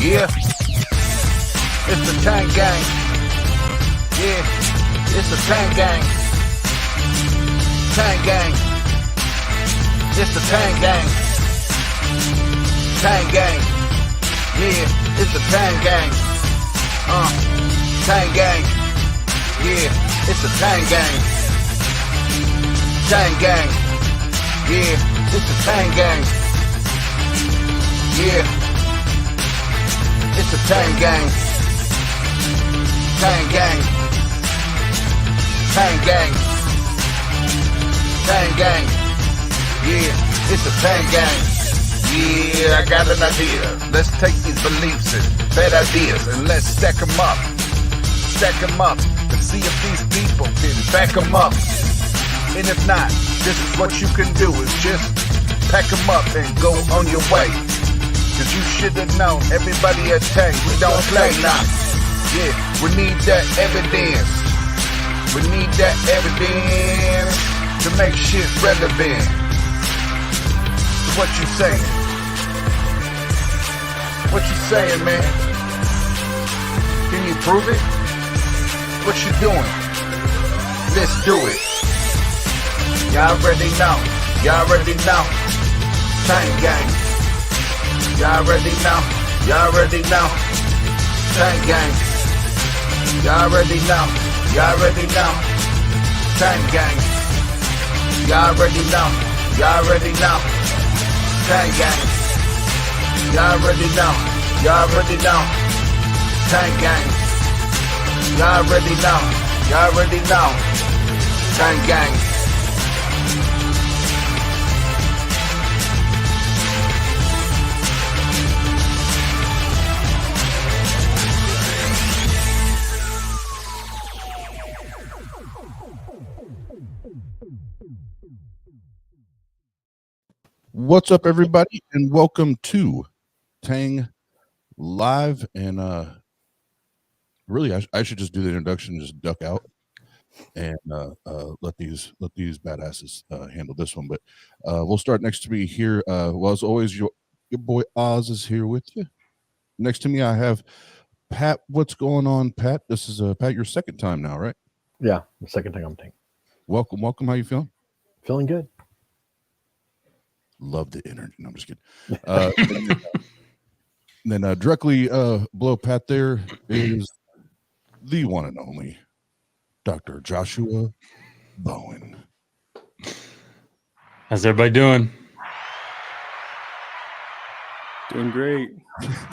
Yeah, it's the TANG gang. Yeah, it's the TANG gang. TANG gang. It's the TANG gang. TANG gang. Yeah, it's the TANG gang. TANG gang. Yeah, it's the TANG gang. TANG gang. Yeah, it's the TANG gang. Yeah. It's a TANG gang. TANG gang. TANG gang. TANG gang. Yeah, it's a TANG gang. Yeah, I got an idea. Let's take these beliefs and bad ideas and let's stack them up. Stack them up and see if these people can back them up. And if not, this is what you can do is just pack them up and go on your way. Cause you should have known, everybody at TANG, we don't play now. Yeah, we need that evidence. We need that evidence to make shit relevant. So what you saying? What you saying, man? Can you prove it? What you doing? Let's do it. Y'all already know. Y'all already know. TANG gang. Y'all already know, y'all already know. TANG gang. Y'all already know, y'all already know. TANG gang. Y'all already know, y'all already know. TANG gang. Y'all already know, y'all already know. TANG gang. Y'all already know, y'all already know. TANG gang. What's up, everybody, and welcome to TANG Live. And really, I should just do the introduction, just duck out, and let these badasses handle this one. But we'll start next to me here. Well, as always, your boy Oz is here with you. Next to me, I have Pat. What's going on, Pat? This is Pat. Your second time now, right? Yeah, the second time I'm taking. Welcome. How you feeling? Feeling good. Love the energy. No, I'm just kidding. Then directly below Pat there is the one and only Dr. Joshua Bowen. How's everybody doing? Doing great.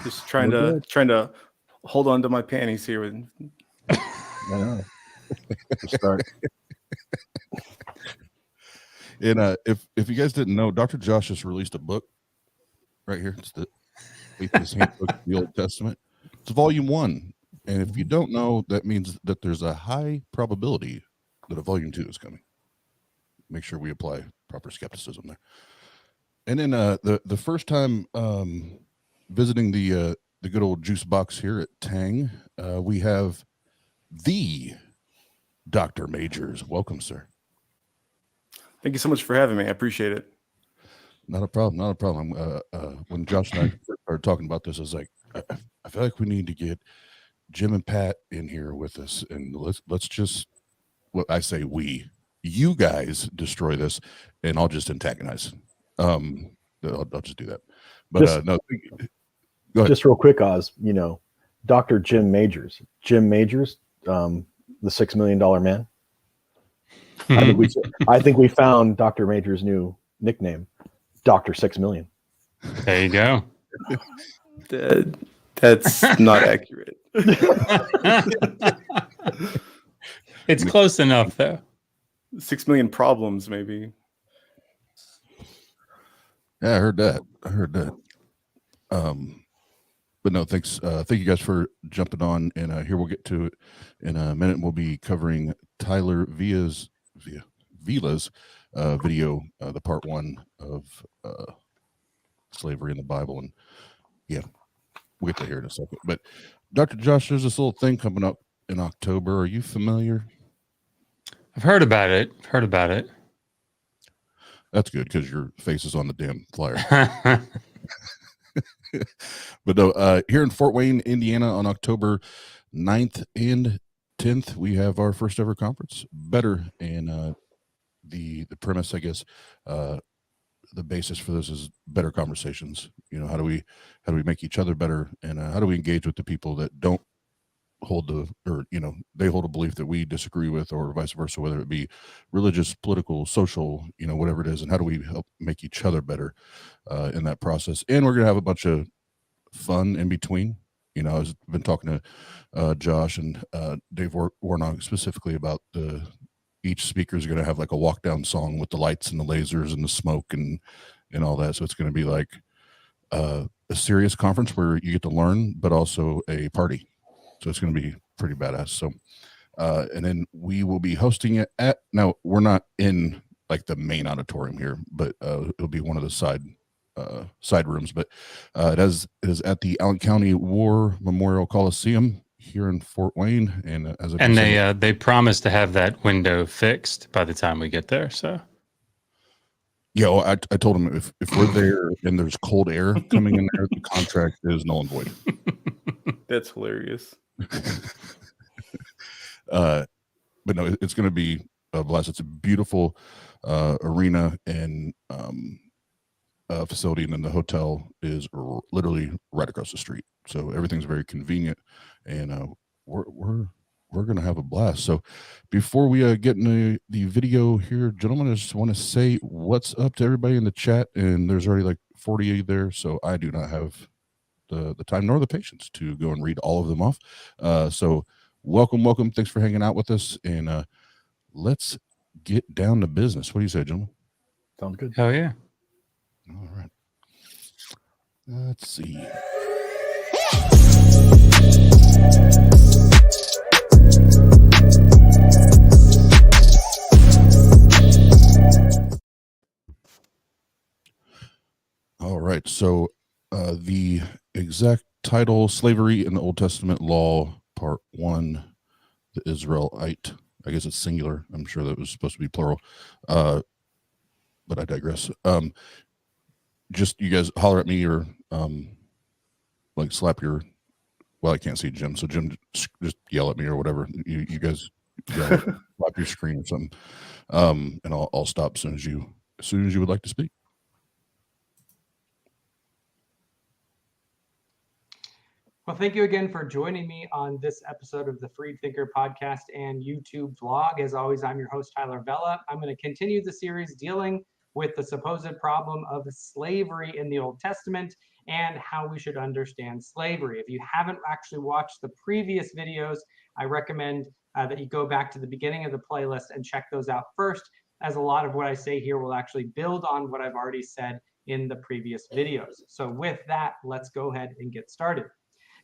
Just trying to hold on to my panties here. I know. Start. And if you guys didn't know, Dr. Josh just released a book right here. It's the Atheist Handbook of the Old Testament. It's volume 1. And if you don't know, that means that there's a high probability that a volume 2 is coming. Make sure we apply proper skepticism there. And then the first time visiting the good old juice box here at TANG, we have the Dr. Majors. Welcome, sir. Thank you so much for having me. I appreciate it. Not a problem. When Josh and I first started talking about this, I was like, I feel like we need to get Jim and Pat in here with us, and let's just, what I say, you guys destroy this, and I'll just antagonize. I'll just do that. But Just- no, go ahead. Just real quick, Oz, Dr. Jim Majors, the $6 Million man. I think we found Dr. Majors' new nickname, Dr. 6 Million. There you go. That's not accurate. It's close enough, though. 6 million problems, maybe. Yeah, I heard that. But no, thanks. Thank you guys for jumping on. And here we'll get to it in a minute. We'll be covering Tyler Villa's video, the part 1 of slavery in the Bible. And yeah, we'll get to hear in a second. But Dr. Josh, there's this little thing coming up in October. Are you familiar? I've heard about it. That's good because your face is on the damn flyer. But no, here in Fort Wayne, Indiana, on October 9th and 10th, we have our first ever conference, Better. And the premise, I guess, the basis for this is better conversations. How do we make each other better, and how do we engage with the people that don't hold they hold a belief that we disagree with, or vice versa, whether it be religious, political, social, whatever it is, and how do we help make each other better in that process. And we're gonna have a bunch of fun in between. I've been talking to Josh and Dave Warnock specifically about each speaker is going to have like a walk down song with the lights and the lasers and the smoke and all that. So it's going to be like a serious conference where you get to learn, but also a party. So it's going to be pretty badass. So, and then we will be hosting it now we're not in like the main auditorium here, but it'll be one of the side rooms, but it is at the Allen County War Memorial Coliseum here in Fort Wayne. And they promised to have that window fixed by the time we get there. So yeah, well, I told him if we're there and there's cold air coming in there, the contract is null and void. That's hilarious. But no, it's going to be a blast. It's a beautiful arena and facility, and then the hotel is literally right across the street. So everything's very convenient, and we're gonna have a blast. So before we get into the video here, gentlemen, I just want to say what's up to everybody in the chat. And there's already like 40 there, so I do not have the time nor the patience to go and read all of them off. So welcome. Thanks for hanging out with us, and let's get down to business. What do you say, gentlemen? Sounds good. hell yeah. All right. Let's see. All right. So the exact title, Slavery in the Old Testament Law, Part 1, the Israelite. I guess it's singular. I'm sure that was supposed to be plural. But I digress. Just you guys holler at me or like slap your, well, I can't see Jim, so Jim just yell at me or whatever. You guys slap your screen or something, and I'll stop as soon as you would like to speak. Well, thank you again for joining me on this episode of the Freed Thinker podcast and YouTube vlog. As always, I'm your host, Tyler Vella. I'm going to continue the series dealing with the supposed problem of slavery in the Old Testament and how we should understand slavery. If you haven't actually watched the previous videos, I recommend that you go back to the beginning of the playlist and check those out first, as a lot of what I say here will actually build on what I've already said in the previous videos. So with that, let's go ahead and get started.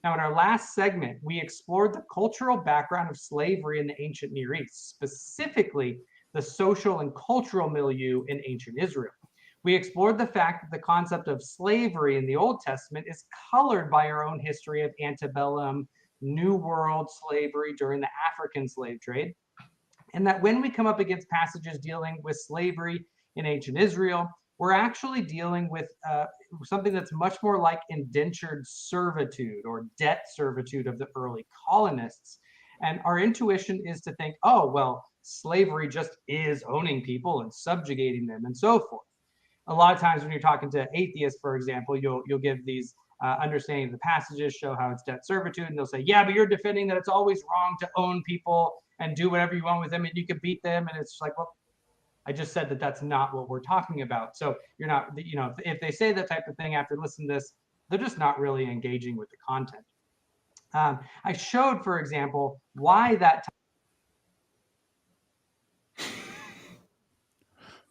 Now, in our last segment, we explored the cultural background of slavery in the ancient Near East, specifically the social and cultural milieu in ancient Israel. We explored the fact that the concept of slavery in the Old Testament is colored by our own history of antebellum, New World slavery during the African slave trade, and that when we come up against passages dealing with slavery in ancient Israel, we're actually dealing with something that's much more like indentured servitude or debt servitude of the early colonists. And our intuition is to think, oh, well, slavery just is owning people and subjugating them and so forth. A lot of times when you're talking to atheists, for example, you'll give these understanding of the passages, show how it's debt servitude, and they'll say, yeah, but you're defending that it's always wrong to own people and do whatever you want with them and you can beat them. And it's like, well, I just said that that's not what we're talking about. So you're not, you know, if they say that type of thing after listening to this, they're just not really engaging with the content. I showed, for example, why that.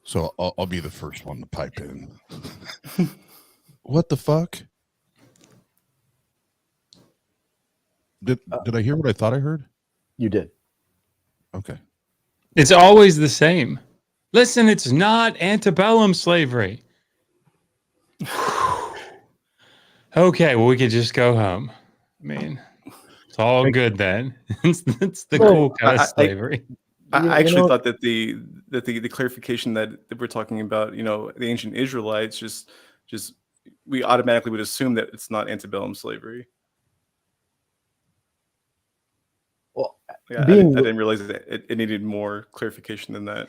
So I'll be the first one to pipe in. What the fuck? Did I hear what I thought I heard? You did. Okay. It's always the same. Listen, it's not antebellum slavery. Okay, well, we could just go home. I mean, it's all good then. It's the cool kind of slavery. I actually thought that the clarification that we're talking about, you know, the ancient Israelites, just we automatically would assume that it's not antebellum slavery. Well, I didn't realize that it needed more clarification than that.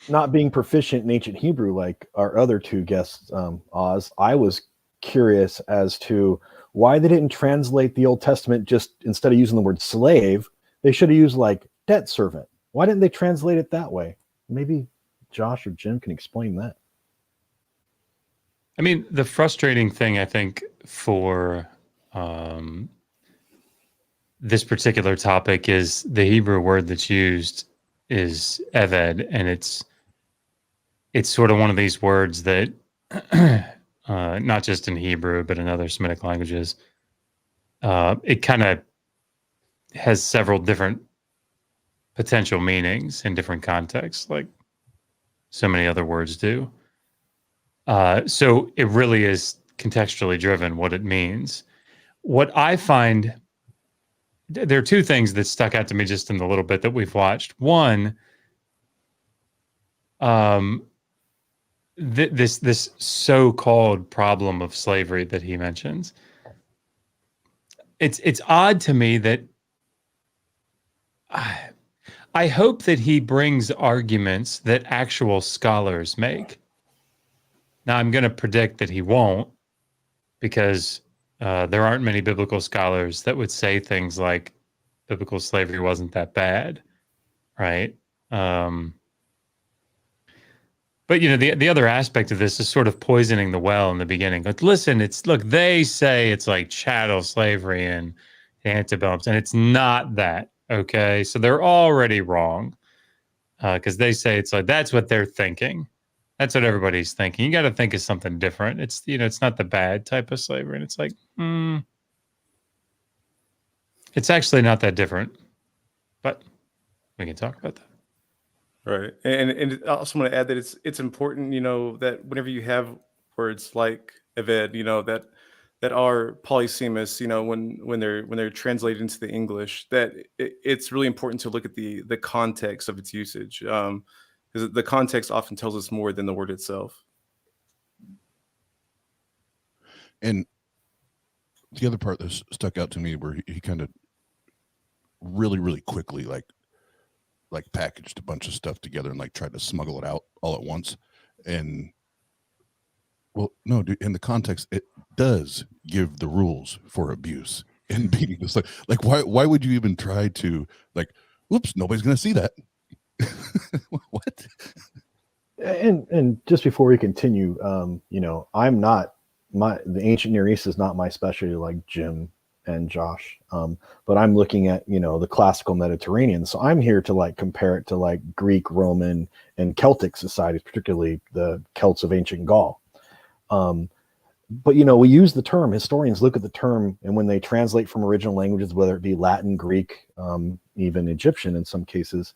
Not being proficient in ancient Hebrew like our other two guests, Oz, I was curious as to why they didn't translate the Old Testament just instead of using the word slave, they should have used like debt servant. Why didn't they translate it that way? Maybe Josh or Jim can explain that. I mean, the frustrating thing, I think, for this particular topic is the Hebrew word that's used is eved, and it's sort of one of these words that not just in Hebrew but in other Semitic languages, it kind of has several different potential meanings in different contexts, like so many other words do. So it really is contextually driven what it means. What I find, there are two things that stuck out to me just in the little bit that we've watched. One, this so-called problem of slavery that he mentions. It's odd to me that I hope that he brings arguments that actual scholars make. Now, I'm going to predict that he won't, because there aren't many biblical scholars that would say things like biblical slavery wasn't that bad, right? But, you know, the other aspect of this is sort of poisoning the well in the beginning. Like, listen, they say it's like chattel slavery and antebellums, and it's not that, okay? So they're already wrong, because they say it's like, that's what they're thinking. That's what everybody's thinking. You got to think of something different. It's, you know, it's not the bad type of slavery. And it's like, it's actually not that different, but we can talk about that. Right. And I also want to add that it's important, you know, that whenever you have words like eved, you know, that are polysemous, you know, when they're translated into the English, that it's really important to look at the context of its usage. Because the context often tells us more than the word itself. And the other part that stuck out to me where he kind of really, really quickly like packaged a bunch of stuff together and like tried to smuggle it out all at once. And well, no, dude, in the context, it does give the rules for abuse and being just like why would you even try to like, whoops, nobody's gonna see that. What? And just before we continue, you know, the ancient Near East is not my specialty like Jim and Josh, but I'm looking at, you know, the classical Mediterranean. So I'm here to like compare it to like Greek, Roman, and Celtic societies, particularly the Celts of ancient Gaul. But, you know, we use the term, historians look at the term, and when they translate from original languages, whether it be Latin, Greek, even Egyptian in some cases,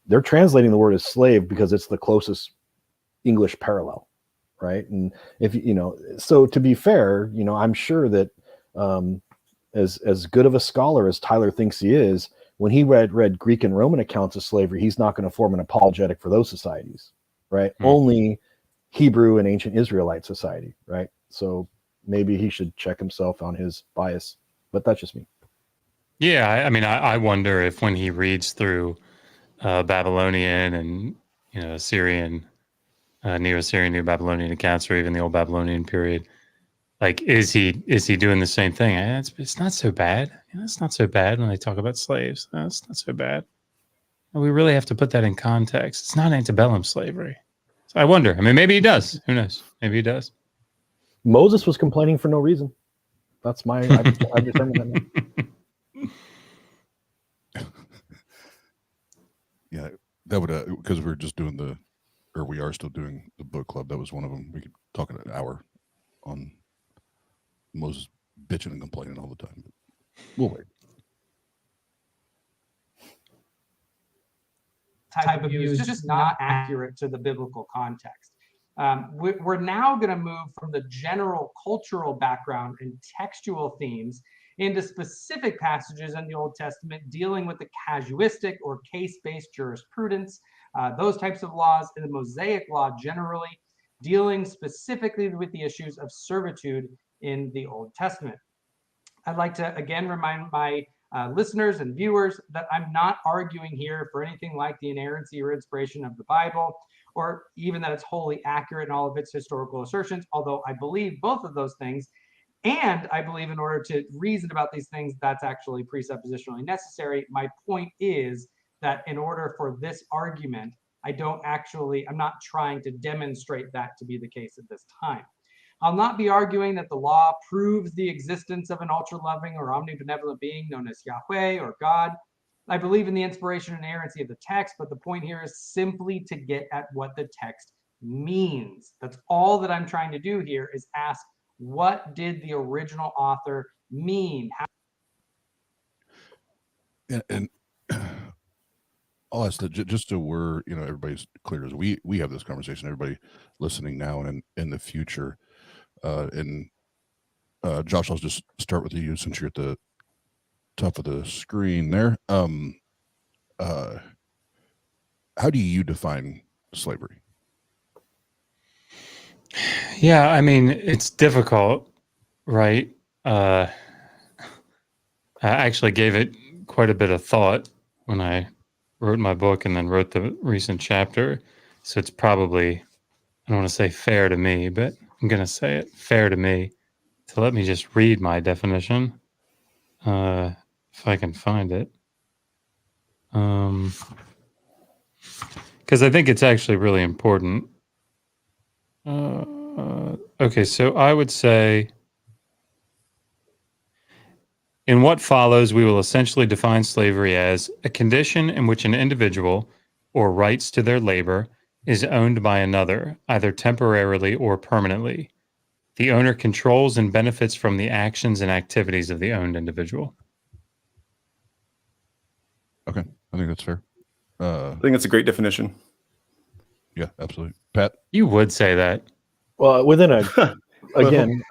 they're translating the word as slave because it's the closest English parallel, right? And if you know, so to be fair, you know, I'm sure that as good of a scholar as Tyler thinks he is, when he read Greek and Roman accounts of slavery, he's not going to form an apologetic for those societies. right? Only Hebrew and ancient Israelite society, right? So maybe he should check himself on his bias, but that's just me. Yeah, I mean, I wonder if when he reads through Babylonian and Assyrian, Neo-Assyrian, Neo-Babylonian accounts, or even the Old Babylonian period, like is he doing the same thing? It's not so bad. It's not so bad when they talk about slaves. It's not so bad. We really have to put that in context. It's not antebellum slavery. So I wonder. I mean, maybe he does. Who knows? Maybe he does. Moses was complaining for no reason. That's my. I determined that now. Yeah, that would because we were just doing we are still doing the book club. That was one of them. We could talk an hour on Moses bitching and complaining all the time. We'll wait. Type of view is just not accurate to the biblical context. We're now going to move from the general cultural background and textual themes into specific passages in the Old Testament dealing with the casuistic or case-based jurisprudence, those types of laws, and the Mosaic law generally, dealing specifically with the issues of servitude in the Old Testament. I'd like to again remind my listeners and viewers that I'm not arguing here for anything like the inerrancy or inspiration of the Bible, or even that it's wholly accurate in all of its historical assertions, although I believe both of those things. And I believe in order to reason about these things, that's actually presuppositionally necessary. My point is that in order for this argument, I'm not trying to demonstrate that to be the case at this time. I'll not be arguing that the law proves the existence of an ultra-loving or omnibenevolent being known as Yahweh or God. I believe in the inspiration and inerrancy of the text, but the point here is simply to get at what the text means. That's all that I'm trying to do here, is ask, what did the original author mean? And I'll ask that just so we're, everybody's clear as we have this conversation, everybody listening now and in the future. Josh, I'll just start with you since you're at the top of the screen there. How do you define slavery? Yeah, I mean, it's difficult, right? I actually gave it quite a bit of thought when I wrote my book and then wrote the recent chapter. So it's probably, I don't want to say fair to me, but I'm going to say it fair to me to let me just read my definition, if I can find it. Because I think it's actually really important. Okay, so I would say, in what follows, we will essentially define slavery as a condition in which an individual or rights to their labor is owned by another, either temporarily or permanently. The owner controls and benefits from the actions and activities of the owned individual. Okay, I think that's fair. I think that's a great definition. Yeah, absolutely. Pat? You would say that. Well, within again,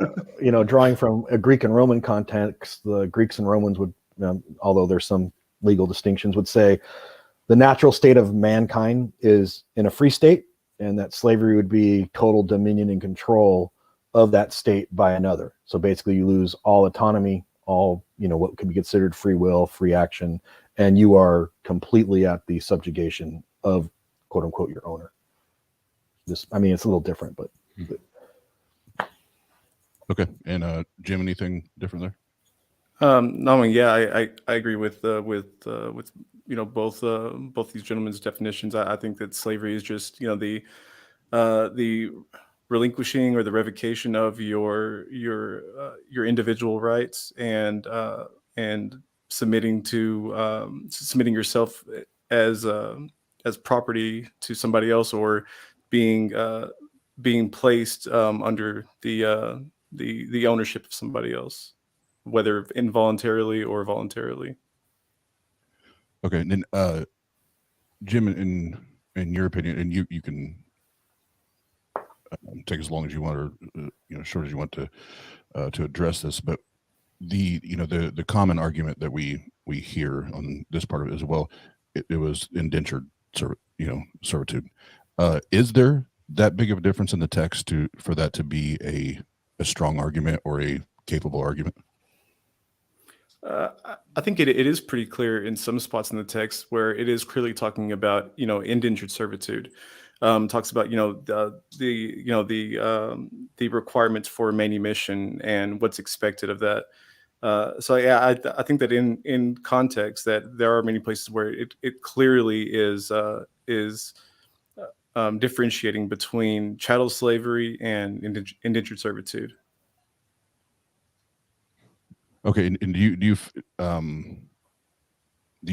drawing from a Greek and Roman context, the Greeks and Romans would, although there's some legal distinctions, would say the natural state of mankind is in a free state, and that slavery would be total dominion and control of that state by another. So basically you lose all autonomy, all, what could be considered free will, free action, and you are completely at the subjugation of, quote unquote, your owner. It's a little different, but. Okay. And Jim, anything different there? No, yeah, I agree with both these gentlemen's definitions. I think that slavery is just the relinquishing or the revocation of your individual rights and submitting yourself as property to somebody else, or being placed under the ownership of somebody else, whether involuntarily or voluntarily. Okay, and then Jim, in your opinion, and you can take as long as you want, or short as you want to address this, but the common argument that we hear on this part of it as well, it was indentured servitude. Is there that big of a difference in the text for that to be a strong argument or a capable argument? I think it is pretty clear in some spots in the text where it is clearly talking about, indentured servitude. Talks about, the requirements for manumission and what's expected of that. So yeah, I think that in context that there are many places where it clearly is differentiating between chattel slavery and indentured servitude. Okay, and do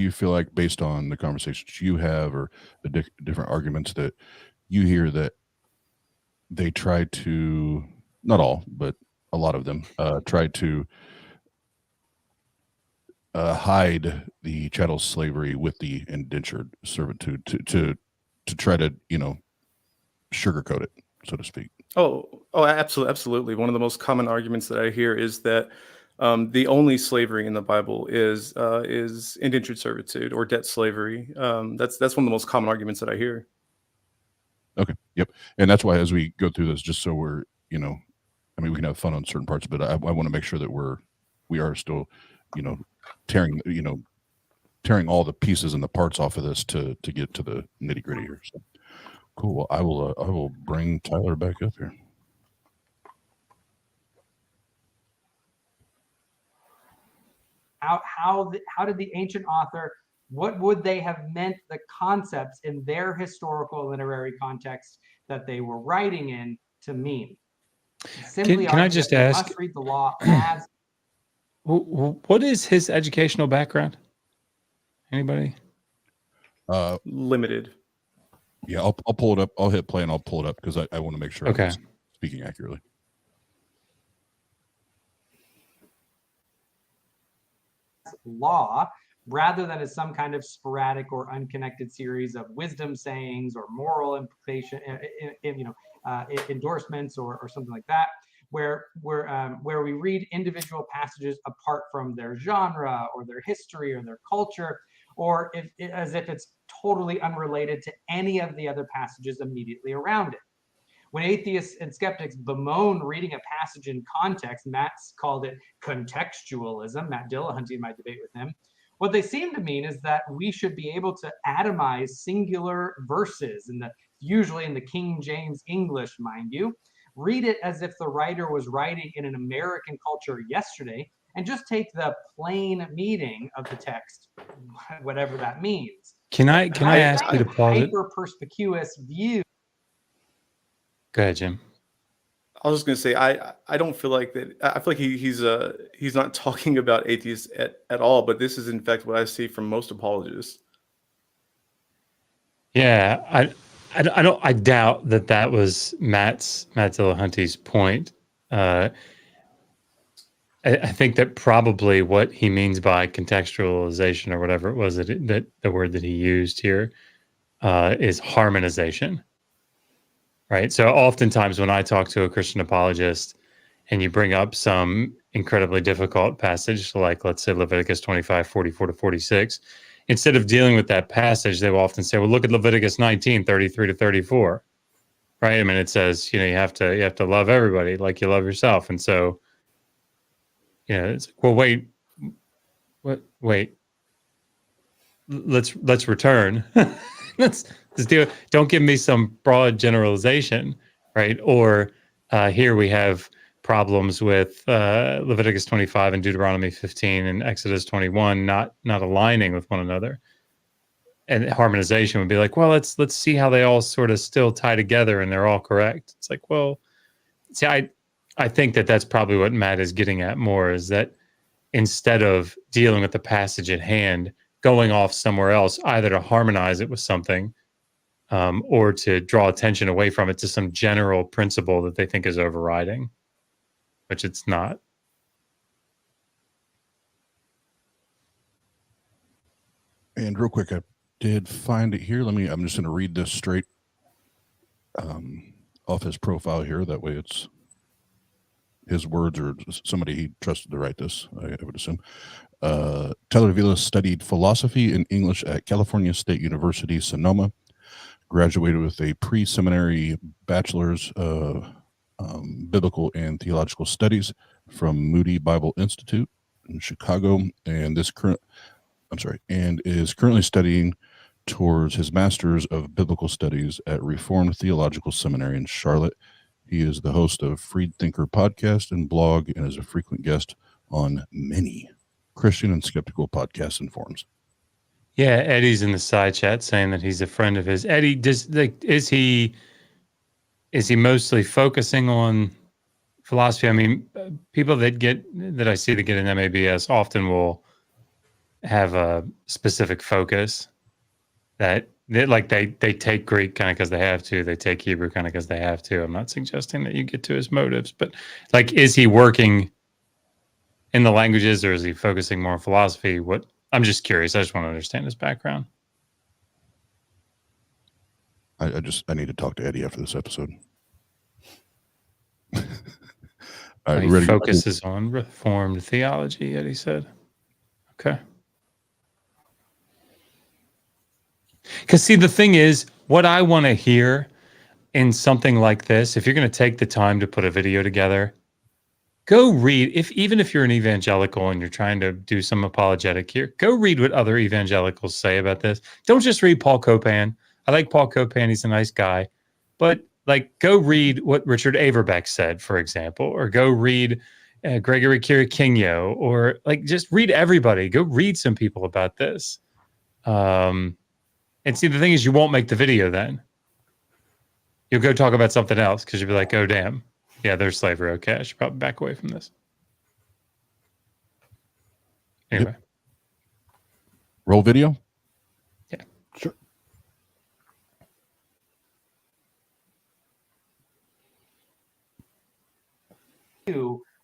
you feel like, based on the conversations you have or the different arguments that you hear, that they try to, not all, but a lot of them try to hide the chattel slavery with the indentured servitude to try to sugarcoat it, so to speak? Oh, Absolutely. One of the most common arguments that I hear is that the only slavery in the Bible is indentured servitude or debt slavery. That's one of the most common arguments that I hear. Okay. Yep. And that's why, as we go through this, just so we're, we can have fun on certain parts, but I want to make sure that we are still, tearing all the pieces and the parts off of this to get to the nitty gritty here. So cool. Well, I will bring Tyler back up here. How did the ancient author, what would they have meant the concepts in their historical literary context that they were writing in to mean? Simply can I just ask? Must read the law as. What is his educational background? Anybody? Limited. Yeah, I'll pull it up. I'll hit play and I'll pull it up because I want to make sure I'm speaking accurately. Law, rather than as some kind of sporadic or unconnected series of wisdom sayings or moral implication, endorsements or something like that, where we read individual passages apart from their genre or their history or their culture, or as if it's totally unrelated to any of the other passages immediately around it. When atheists and skeptics bemoan reading a passage in context, Matt's called it contextualism. Matt Dillahunty in my debate with him. What they seem to mean is that we should be able to atomize singular verses, usually in the King James English, mind you, read it as if the writer was writing in an American culture yesterday, and just take the plain meaning of the text, whatever that means. Can I ask you to pause it? Hyper perspicuous view. Go ahead, Jim. I was just going to say, I don't feel like that. I feel like he's not talking about atheists at all, but this is in fact what I see from most apologists. Yeah, I doubt that was Matt Dillahunty's point. I think that probably what he means by contextualization, or whatever it was that the word that he used here, is harmonization. Right. So oftentimes when I talk to a Christian apologist and you bring up some incredibly difficult passage, like let's say Leviticus 25, 44 to 46, instead of dealing with that passage, they will often say, well, look at Leviticus 19, 33 to 34. Right. I mean, it says, you have to love everybody like you love yourself. And so, it's like, well, wait, let's return. Let's do it. Don't give me some broad generalization, right? Or here we have problems with Leviticus 25 and Deuteronomy 15 and Exodus 21 not aligning with one another. And harmonization would be like, well, let's see how they all sort of still tie together and they're all correct. It's like, well, see, I think that's probably what Matt is getting at more, is that instead of dealing with the passage at hand, going off somewhere else, either to harmonize it with something or to draw attention away from it to some general principle that they think is overriding, which it's not. And real quick, I did find it here. I'm just going to read this straight off his profile here. That way it's his words, or somebody he trusted to write this, I would assume. Tyler Vila studied philosophy and English at California State University, Sonoma. graduated with a pre-seminary bachelor's of biblical and theological studies from Moody Bible Institute in Chicago, and is currently studying towards his master's of biblical studies at Reformed Theological Seminary in Charlotte. He is the host of Freed Thinker podcast and blog, and is a frequent guest on many Christian and skeptical podcasts and forums. Yeah, Eddie's in the side chat saying that he's a friend of his. Eddie, is he mostly focusing on philosophy? I mean, people that I see that get an MABS often will have a specific focus that they take Greek kind of because they have to. They take Hebrew kind of because they have to. I'm not suggesting that you get to his motives, but like, is he working in the languages or is he focusing more on philosophy? I'm just curious. I just want to understand his background. I need to talk to Eddie after this episode. He focuses on Reformed theology, Eddie said. Okay. Because see, the thing is, what I want to hear in something like this, if you're going to take the time to put a video together, go read, even if you're an evangelical and you're trying to do some apologetic here, go read what other evangelicals say about this. Don't just read Paul Copan. I like Paul Copan. He's a nice guy. But like, go read what Richard Averbeck said, for example, or go read Gregory Kirikinyo, or like, just read everybody. Go read some people about this. And see, the thing is, you won't make the video then. You'll go talk about something else because you'll be like, oh, damn. Yeah, there's slavery. Okay, I should probably back away from this. Anyway. Yep. Roll video? Yeah. Sure.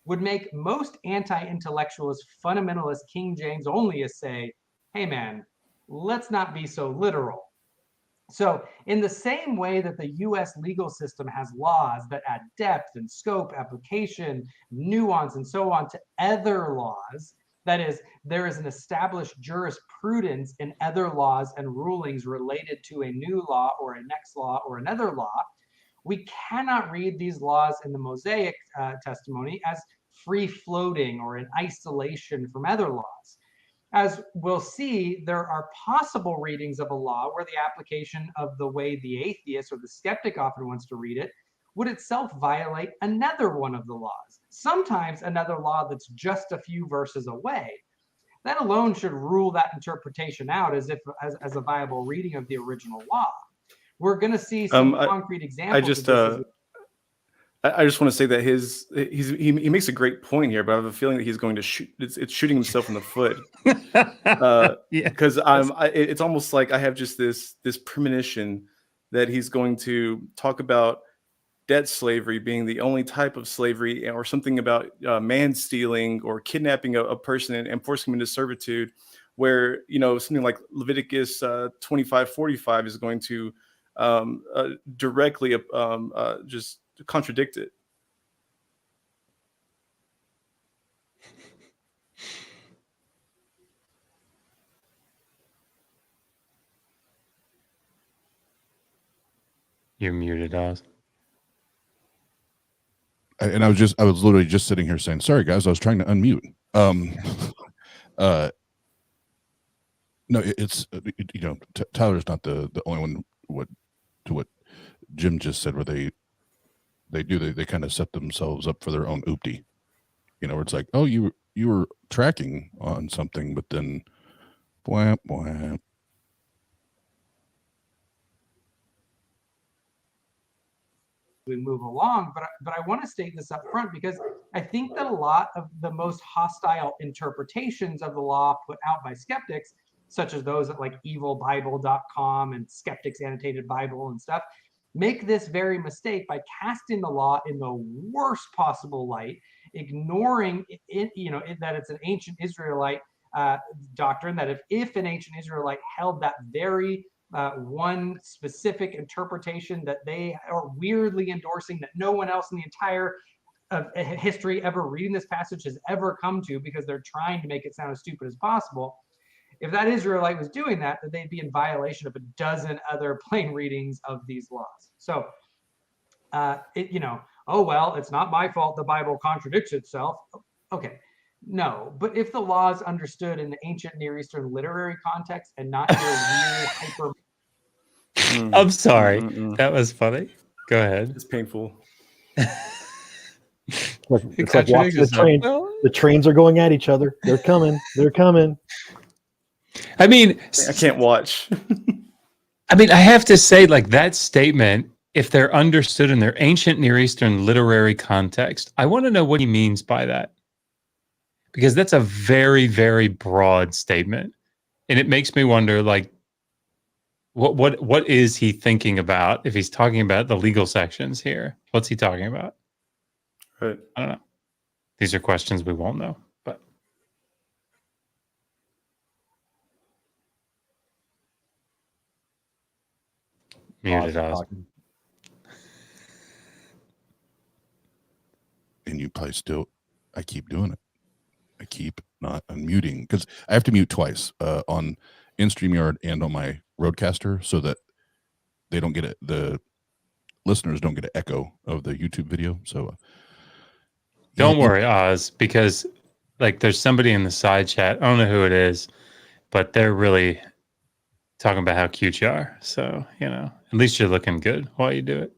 Would make most anti-intellectualist fundamentalist King James onlyists say, hey man, let's not be so literal. So in the same way that the US legal system has laws that add depth and scope, application, nuance, and so on to other laws, that is, there is an established jurisprudence in other laws and rulings related to a new law or a next law or another law, we cannot read these laws in the Mosaic testimony as free-floating or in isolation from other laws. As we'll see, there are possible readings of a law where the application of the way the atheist or the skeptic often wants to read it would itself violate another one of the laws, sometimes another law that's just a few verses away. That alone should rule that interpretation out as a viable reading of the original law. We're going to see some concrete examples. I just want to say that he makes a great point here, but I have a feeling that he's going to shoot. It's shooting himself in the foot. Because it's almost like I have just this premonition that he's going to talk about debt slavery being the only type of slavery, or something about man stealing or kidnapping a person and forcing him into servitude, where something like Leviticus 25:45 is going to directly just contradict it. You're muted, Oz. And I was literally just sitting here saying, sorry guys, I was trying to unmute. No, it's Tyler's not the only one what Jim just said, where they kind of set themselves up for their own oopty, where it's like, oh, you were tracking on something, but then bwah, bwah. We move along, but I want to state this up front, because I think that a lot of the most hostile interpretations of the law put out by skeptics, such as those at like evilbible.com and Skeptics Annotated Bible and stuff, make this very mistake by casting the law in the worst possible light, ignoring it, that it's an ancient Israelite doctrine, that if an ancient Israelite held that very one specific interpretation that they are weirdly endorsing, that no one else in the entire history ever reading this passage has ever come to, because they're trying to make it sound as stupid as possible. if that Israelite was doing that, then they'd be in violation of a dozen other plain readings of these laws. So, oh, well, it's not my fault the Bible contradicts itself. Okay, no, but if the law is understood in the ancient Near Eastern literary context and not your weird hyper. I'm sorry. That was funny. Go ahead. It's painful. It's like watching the train. The trains are going at each other. They're coming. They're coming. I mean, I can't watch. I mean, I have to say, like, that statement, if they're understood in their ancient Near Eastern literary context, I want to know what he means by that. Because that's a very, very broad statement. And it makes me wonder, like, what is he thinking about if he's talking about the legal sections here? What's he talking about? Right. I don't know. These are questions we won't know, but muted us. And you probably still, I keep doing it. I keep not unmuting because I have to mute twice on InStreamYard and on my Roadcaster so that they don't get it. The listeners don't get an echo of the YouTube video. So don't worry, Oz, because like there's somebody in the side chat. I don't know who it is, but they're really talking about how cute you are. So, at least you're looking good while you do it.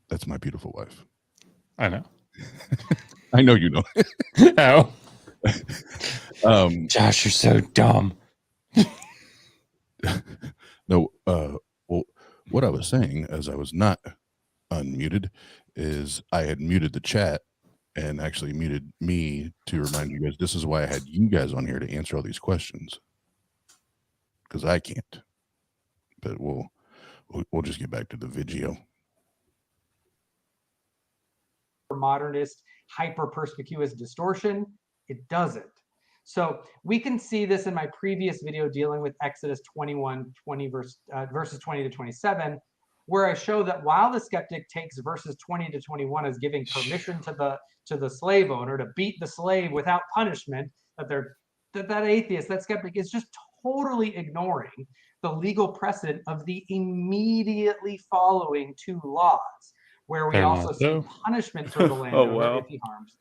That's my beautiful wife. I know. I know you know. Oh. Josh, you're so dumb. No, well, what I was saying as I was not unmuted is I had muted the chat and actually muted me to remind you guys this is why I had you guys on here to answer all these questions because I can't. But we'll just get back to the video. Modernist hyper-perspicuous distortion, it doesn't. So we can see this in my previous video dealing with Exodus 21:20 verses 20 to 27, where I show that while the skeptic takes verses 20 to 21 as giving permission to the slave owner to beat the slave without punishment, that atheist, that skeptic is just totally ignoring the legal precedent of the immediately following two laws, where we also see punishment for the landowner if he harms.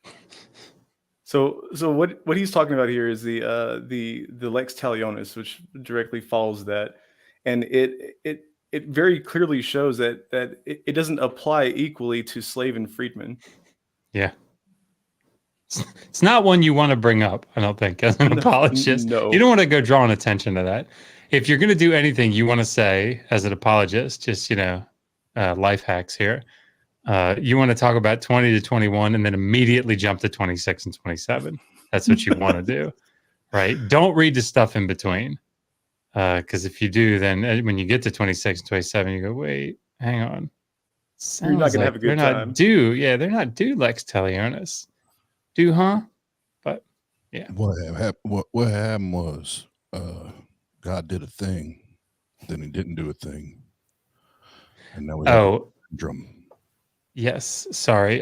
So what he's talking about here is the lex talionis, which directly follows that, and it very clearly shows that it doesn't apply equally to slave and freedman. Yeah, it's not one you want to bring up, I don't think, as an apologist. No. You don't want to go drawing attention to that. If you're going to do anything, you want to say as an apologist, just life hacks here. You want to talk about 20 to 21 and then immediately jump to 26 and 27. That's what you want to do, right? Don't read the stuff in between. Because if you do, then when you get to 26 and 27, you go, wait, hang on. You're not going to have a good time. They're not due lex talionis. Do, huh? But, yeah. What happened was God did a thing, then he didn't do a thing. And now we have a drum. Yes, sorry.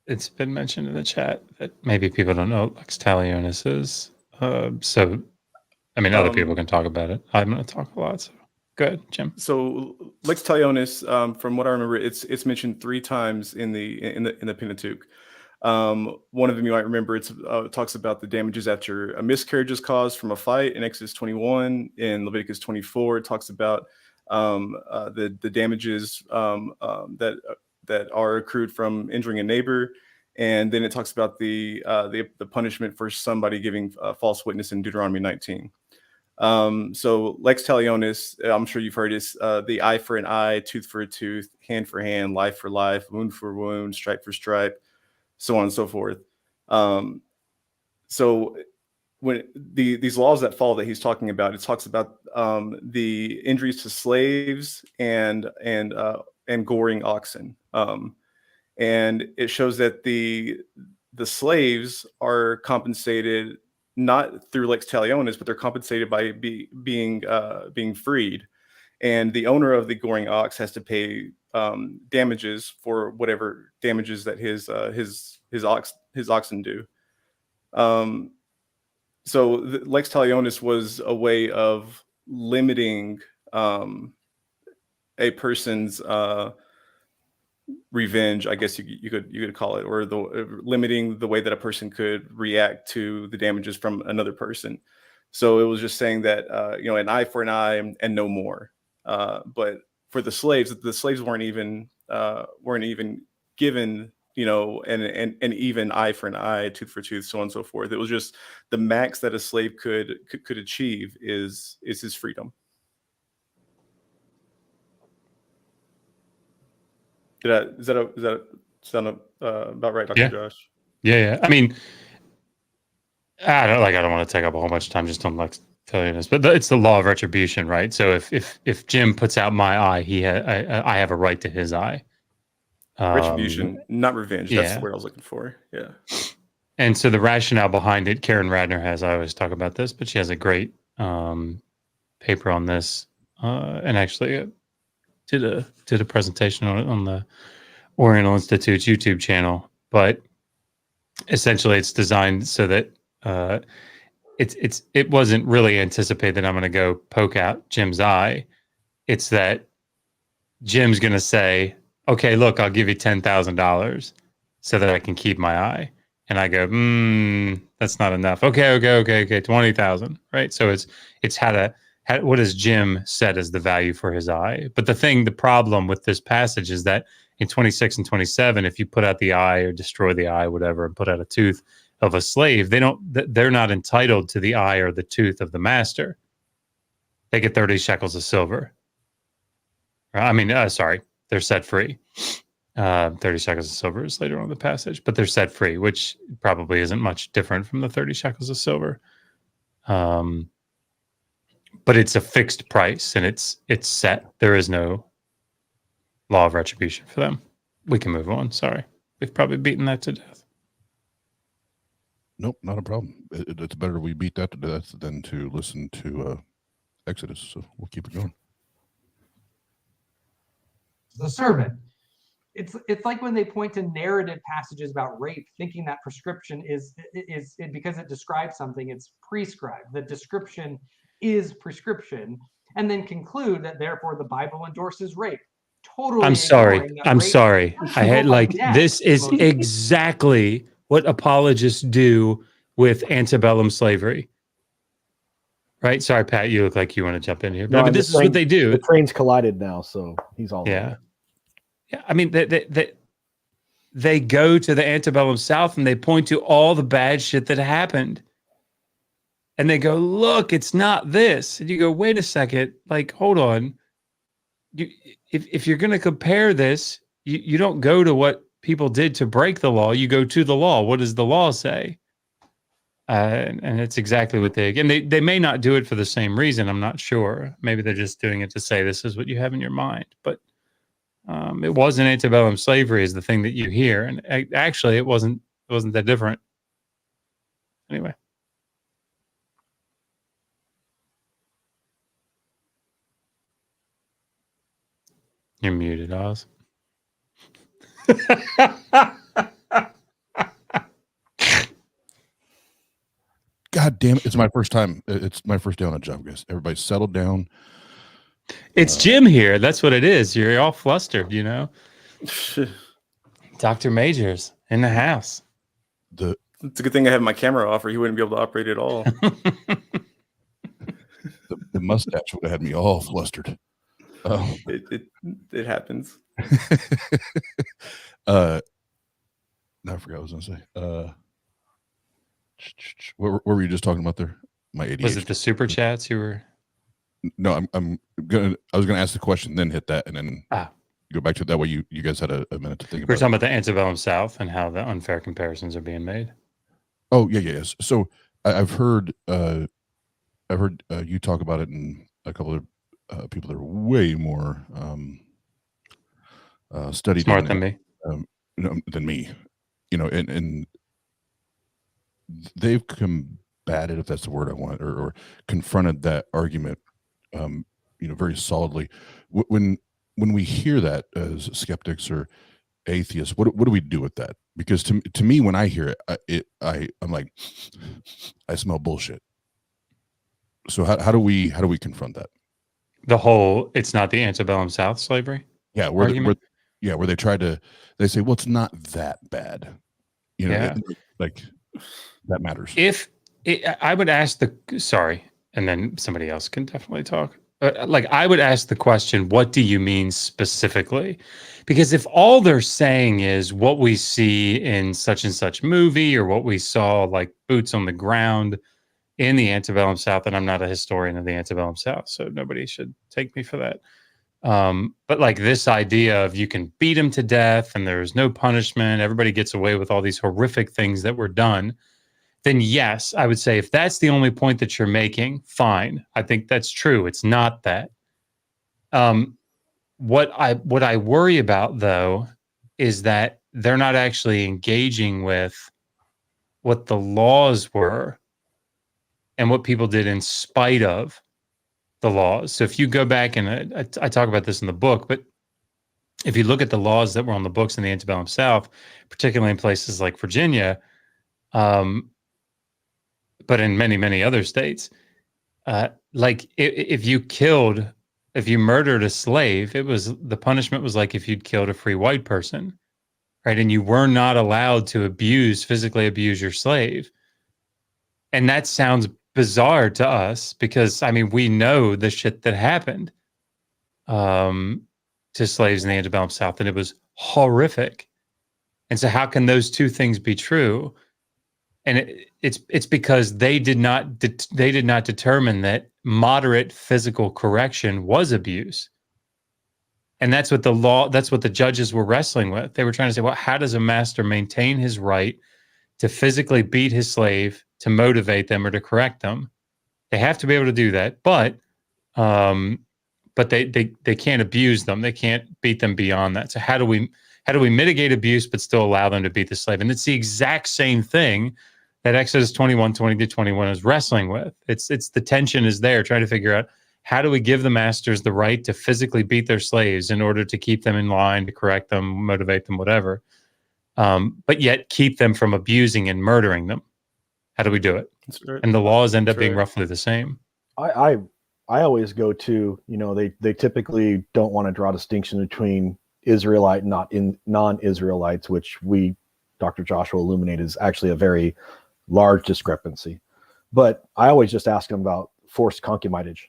It's been mentioned in the chat that maybe people don't know what lex talionis is. So, I mean, other people can talk about it. I'm going to talk a lot. So, go ahead, Jim. So, lex talionis, from what I remember, it's mentioned 3 times in the Pentateuch. One of them you might remember. It talks about the damages after a miscarriage is caused from a fight in Exodus 21. In Leviticus 24, it talks about the damages that are accrued from injuring a neighbor, and then it talks about the punishment for somebody giving false witness in Deuteronomy 19. So lex talionis, I'm sure you've heard, is the eye for an eye, tooth for a tooth, hand for hand, life for life, wound for wound, stripe for stripe, so on and so forth. So when these laws that follow that he's talking about, it talks about the injuries to slaves and goring oxen, and it shows that the slaves are compensated not through lex talionis, but they're compensated by being freed, and the owner of the goring ox has to pay damages for whatever damages that his oxen do. So lex talionis was a way of limiting a person's revenge, I guess you could call it, or limiting the way that a person could react to the damages from another person. So it was just saying that an eye for an eye and no more. But for the slaves weren't even given an even eye for an eye, tooth for tooth, so on and so forth. It was just the max that a slave could achieve is his freedom. Does that sound about right, Dr. Yeah. Josh? Yeah. I mean, I don't want to take up a whole bunch of time just on like telling this, but it's the law of retribution, right? So if Jim puts out my eye, I have a right to his eye. Retribution, not revenge. That's the word I was looking for. Yeah. And so the rationale behind it, Karen Radner has. I always talk about this, but she has a great paper on this, and actually did a presentation on it on the Oriental Institute's YouTube channel. But essentially, it's designed so that it wasn't really anticipated that I'm going to go poke out Jim's eye. It's that Jim's going to say, "Okay, look, I'll give you $10,000 so that I can keep my eye." And I go, that's not enough. Okay, 20,000, right? So it's what has Jim said is the value for his eye. But the problem with this passage is that in 26 and 27, if you put out the eye or destroy the eye, whatever, and put out a tooth of a slave, they're not entitled to the eye or the tooth of the master. They get 30 shekels of silver. They're set free. 30 shekels of silver is later on in the passage, but they're set free, which probably isn't much different from the 30 shekels of silver. But it's a fixed price and it's set. There is no law of retribution for them. We can move on. Sorry. We've probably beaten that to death. Nope, not a problem. It's better we beat that to death than to listen to Exodus. So we'll keep it going. The servant. It's like when they point to narrative passages about rape, thinking that prescription is because it describes something, it's prescribed. The description is prescription, and then conclude that therefore the Bible endorses rape. Totally. I'm sorry. I had this is exactly what apologists do with antebellum slavery. Right? Sorry, Pat, you look like you want to jump in here. But No, this is what they do. The trains collided now, so he's all yeah. Yeah, I mean, they go to the antebellum South and they point to all the bad shit that happened. And they go, look, it's not this. And you go, wait a second, like, hold on. If you're going to compare this, you don't go to what people did to break the law. You go to the law. What does the law say? And it's exactly what they may not do it for the same reason. I'm not sure. Maybe they're just doing it to say this is what you have in your mind. But it wasn't antebellum slavery is the thing that you hear. And actually, it wasn't that different. Anyway. You're muted, Oz. God damn it. It's my first time. It's my first day on a job, guys. Everybody settled down. It's Jim here. That's what it is. You're all flustered, you know. Dr. Majors in the house. It's a good thing I have my camera off or he wouldn't be able to operate at all. the mustache would have had me all flustered. It happens. No, I forgot what I was going to say. What were you just talking about there? My ADHD. Was it the super chats you were? No, I was gonna ask the question, then hit that, and then go back to it. That way. You guys had a minute to think about. We're talking about the antebellum South and how the unfair comparisons are being made. Oh yes. So I've heard you talk about it, and a couple of people that are way more studied, smart than me, than me. You know, and they've combated, if that's the word I want, or confronted that argument, very solidly. When we hear that as skeptics, or atheists. What do we do with that? Because to me, when I hear it, I'm like, I smell bullshit. So how do we confront that? The whole it's not the antebellum South slavery. Yeah, where they try to, they say, well, it's not that bad. You know, Yeah. like that matters. I would ask sorry, and then somebody else can definitely talk. Like I would ask the question, what do you mean specifically? Because if all they're saying is what we see in such and such movie or what we saw like boots on the ground in the antebellum South, and I'm not a historian of the antebellum South, so nobody should take me for that. But like this idea of you can beat them to death and there's no punishment, everybody gets away with all these horrific things that were done, then yes, I would say if that's the only point that you're making, fine. I think that's true. It's not that. What I worry about though is that they're not actually engaging with what the laws were and what people did in spite of the laws. So if you go back and I talk about this in the book, but if you look at the laws that were on the books in the antebellum South, particularly in places like Virginia, but in many, many other states, like if you murdered a slave, the punishment was like if you'd killed a free white person, right? And you were not allowed to physically abuse your slave. And that sounds bizarre to us because, I mean, we know the shit that happened to slaves in the antebellum South, and it was horrific. And so how can those two things be true? And it's because they did not determine that moderate physical correction was abuse. And that's what the judges were wrestling with. They were trying to say, well, how does a master maintain his right to physically beat his slave to motivate them or to correct them? They have to be able to do that, but they can't abuse them. They can't beat them beyond that. So how do we mitigate abuse but still allow them to beat the slave? And it's the exact same thing that Exodus 21:20-21 is wrestling with. It's the tension is there, trying to figure out how do we give the masters the right to physically beat their slaves in order to keep them in line, to correct them, motivate them, whatever, but yet keep them from abusing and murdering them. How do we do it? Right. And the laws end up being roughly the same. I always go to, they typically don't want to draw a distinction between Israelite and non-Israelites, which Dr. Joshua illuminated, is actually a very large discrepancy. But I always just ask them about forced concubinage.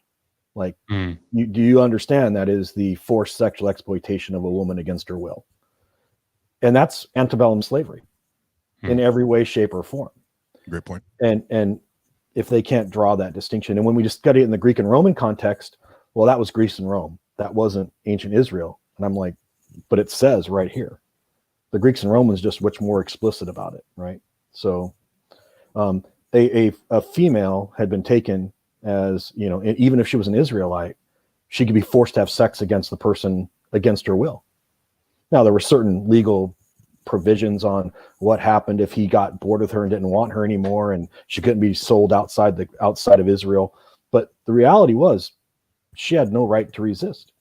Like, do you understand that is the forced sexual exploitation of a woman against her will? And that's antebellum slavery in every way, shape, or form. Great point. And if they can't draw that distinction, and when we just study it in the Greek and Roman context, well, that was Greece and Rome. That wasn't ancient Israel. And I'm like, but it says right here, the Greeks and Romans just much more explicit about it, right? So a female had been taken as, even if she was an Israelite, she could be forced to have sex against the person against her will. Now, there were certain legal provisions on what happened if he got bored with her and didn't want her anymore, and she couldn't be sold outside of Israel. But the reality was she had no right to resist.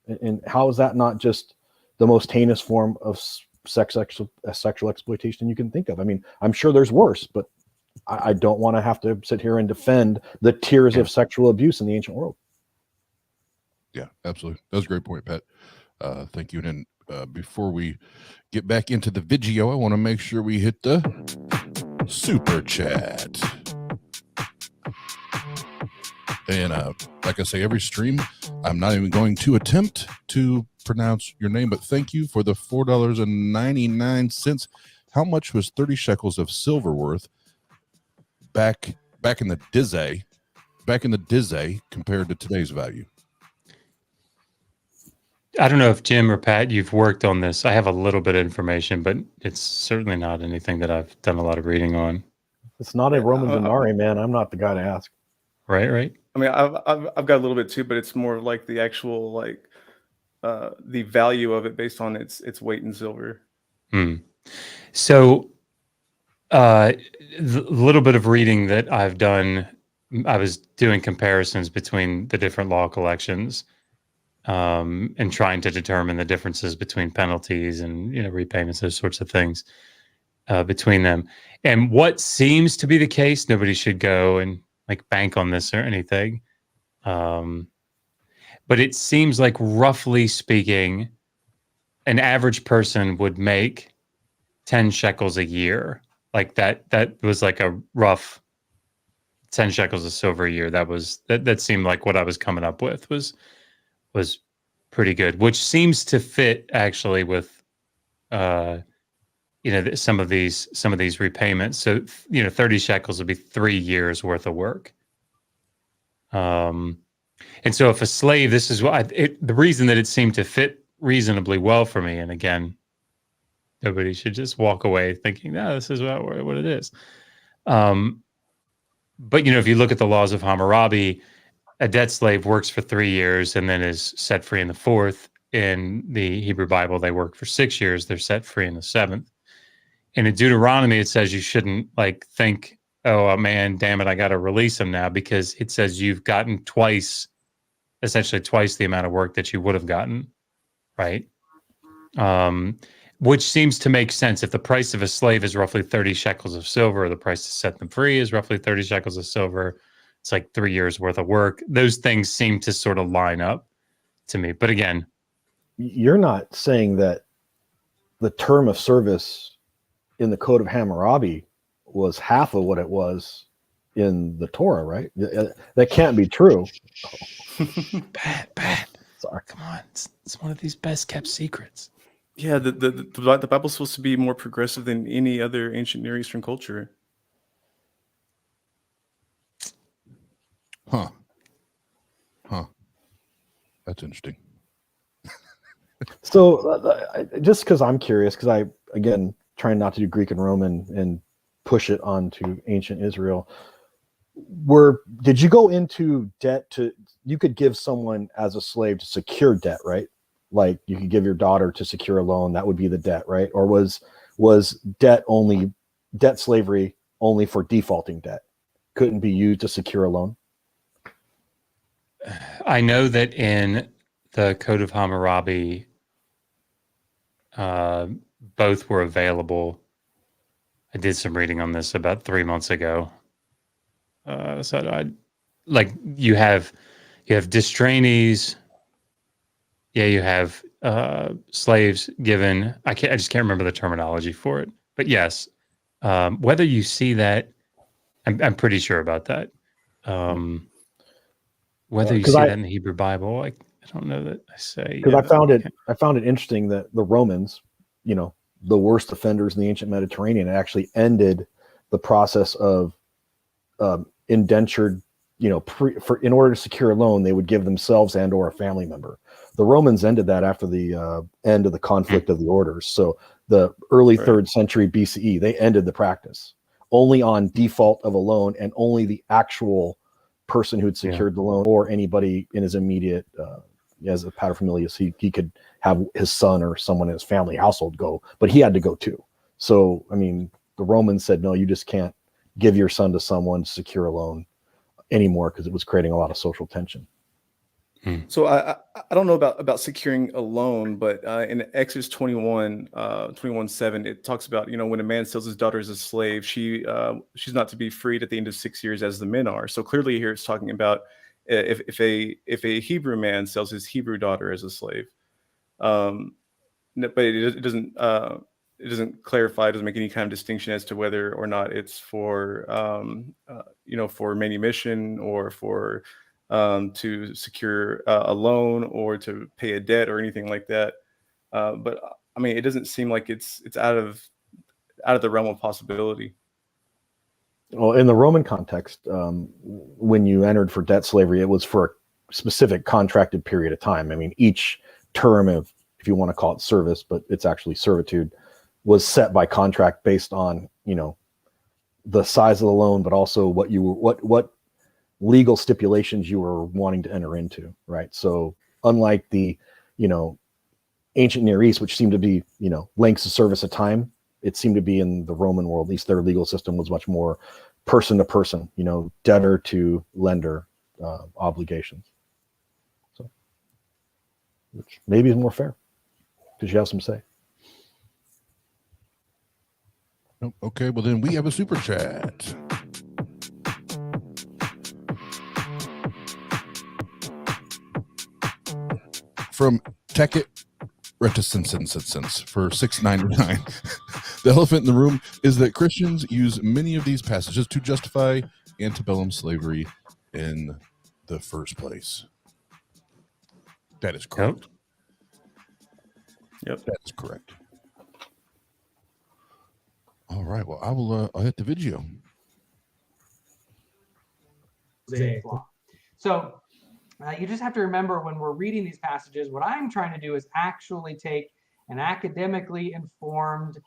And how is that not just the most heinous form of sexual exploitation you can think of? I mean, I'm sure there's worse, but I don't want to have to sit here and defend the tiers of sexual abuse in the ancient world. Yeah, absolutely. That was a great point, Pat. Thank you. And before we get back into the video, I want to make sure we hit the super chat. And like I say, every stream, I'm not even going to attempt to pronounce your name, but thank you for the $4.99. How much was 30 shekels of silver worth back in the dizzy compared to today's value? I don't know if Jim or Pat, you've worked on this. I have a little bit of information, but it's certainly not anything that I've done a lot of reading on. It's not a Roman denarii, man. I'm not the guy to ask. Right. I mean, I've got a little bit too, but it's more like the actual the value of it based on its weight in silver. So, the little bit of reading that I've done, I was doing comparisons between the different law collections. and trying to determine the differences between penalties and repayments, those sorts of things between them. And what seems to be the case, nobody should go and like bank on this or anything, but it seems like, roughly speaking, an average person would make 10 shekels a year. Like that was like a rough 10 shekels of silver a year. That seemed like what I was coming up with was pretty good, which seems to fit actually with some of these repayments. So 30 shekels would be 3 years worth of work. And so if a slave, this is what the reason that it seemed to fit reasonably well for me. And again, nobody should just walk away thinking, no, this is what it is. But if you look at the laws of Hammurabi, a debt slave works for 3 years and then is set free in the 4th. In the Hebrew Bible, they work for 6 years. They're set free in the 7th. And in Deuteronomy, it says you shouldn't think, oh man, damn it, I got to release him now, because it says you've gotten essentially twice the amount of work that you would have gotten, right? Which seems to make sense. If the price of a slave is roughly 30 shekels of silver, the price to set them free is roughly 30 shekels of silver. It's like 3 years worth of work. Those things seem to sort of line up to me. But again, you're not saying that the term of service in the Code of Hammurabi was half of what it was in the Torah, right? That can't be true. Bad. Sorry. Come on. It's one of these best kept secrets. Yeah, the Bible's supposed to be more progressive than any other ancient Near Eastern culture. Huh. That's interesting. So just because I'm curious, because I, again, trying not to do Greek and Roman and push it onto ancient Israel, did you go into debt you could give someone as a slave to secure debt, right? Like you could give your daughter to secure a loan, that would be the debt, right? Or was debt slavery only for defaulting debt? Couldn't be used to secure a loan? I know that in the Code of Hammurabi, both were available. I did some reading on this about 3 months ago. So you have distrainees. Yeah, you have slaves given. I just can't remember the terminology for it. But yes, whether you see that, I'm pretty sure about that. Whether you see that in the Hebrew Bible, I don't know that I say. Because I found it interesting that the Romans, the worst offenders in the ancient Mediterranean, actually ended the process of indentured, in order to secure a loan, they would give themselves and or a family member. The Romans ended that after the end of the conflict of the orders. So the early 3rd century BCE, they ended the practice only on default of a loan, and only the actual person who'd secured the loan or anybody in his immediate, as a paterfamilias, he could have his son or someone in his family household go, but he had to go too. So, I mean, the Romans said, no, you just can't give your son to someone to secure a loan anymore, because it was creating a lot of social tension. So I don't know about securing a loan, but in Exodus 21:7, it talks about, when a man sells his daughter as a slave, she's not to be freed at the end of 6 years as the men are. So clearly here it's talking about if a Hebrew man sells his Hebrew daughter as a slave, but it doesn't clarify, it doesn't make any kind of distinction as to whether or not it's for for manumission or for to secure a loan or to pay a debt or anything like that. But I mean, it doesn't seem like it's out of the realm of possibility. Well, in the Roman context, when you entered for debt slavery, it was for a specific contracted period of time. I mean, each term of, if you want to call it service, but it's actually servitude, was set by contract based on, the size of the loan, but also what legal stipulations you were wanting to enter into, right? So unlike the, ancient Near East, which seemed to be, lengths of service of time, it seemed to be in the Roman world, at least their legal system was much more person to person, debtor to lender obligations. So which maybe is more fair because you have some say. Okay, well then we have a super chat. From Tekit Reticence for $6.99. The elephant in the room is that Christians use many of these passages to justify antebellum slavery in the first place. That is correct. Yep. That is correct. All right. Well, I'll hit the video. So you just have to remember when we're reading these passages, what I'm trying to do is actually take an academically informed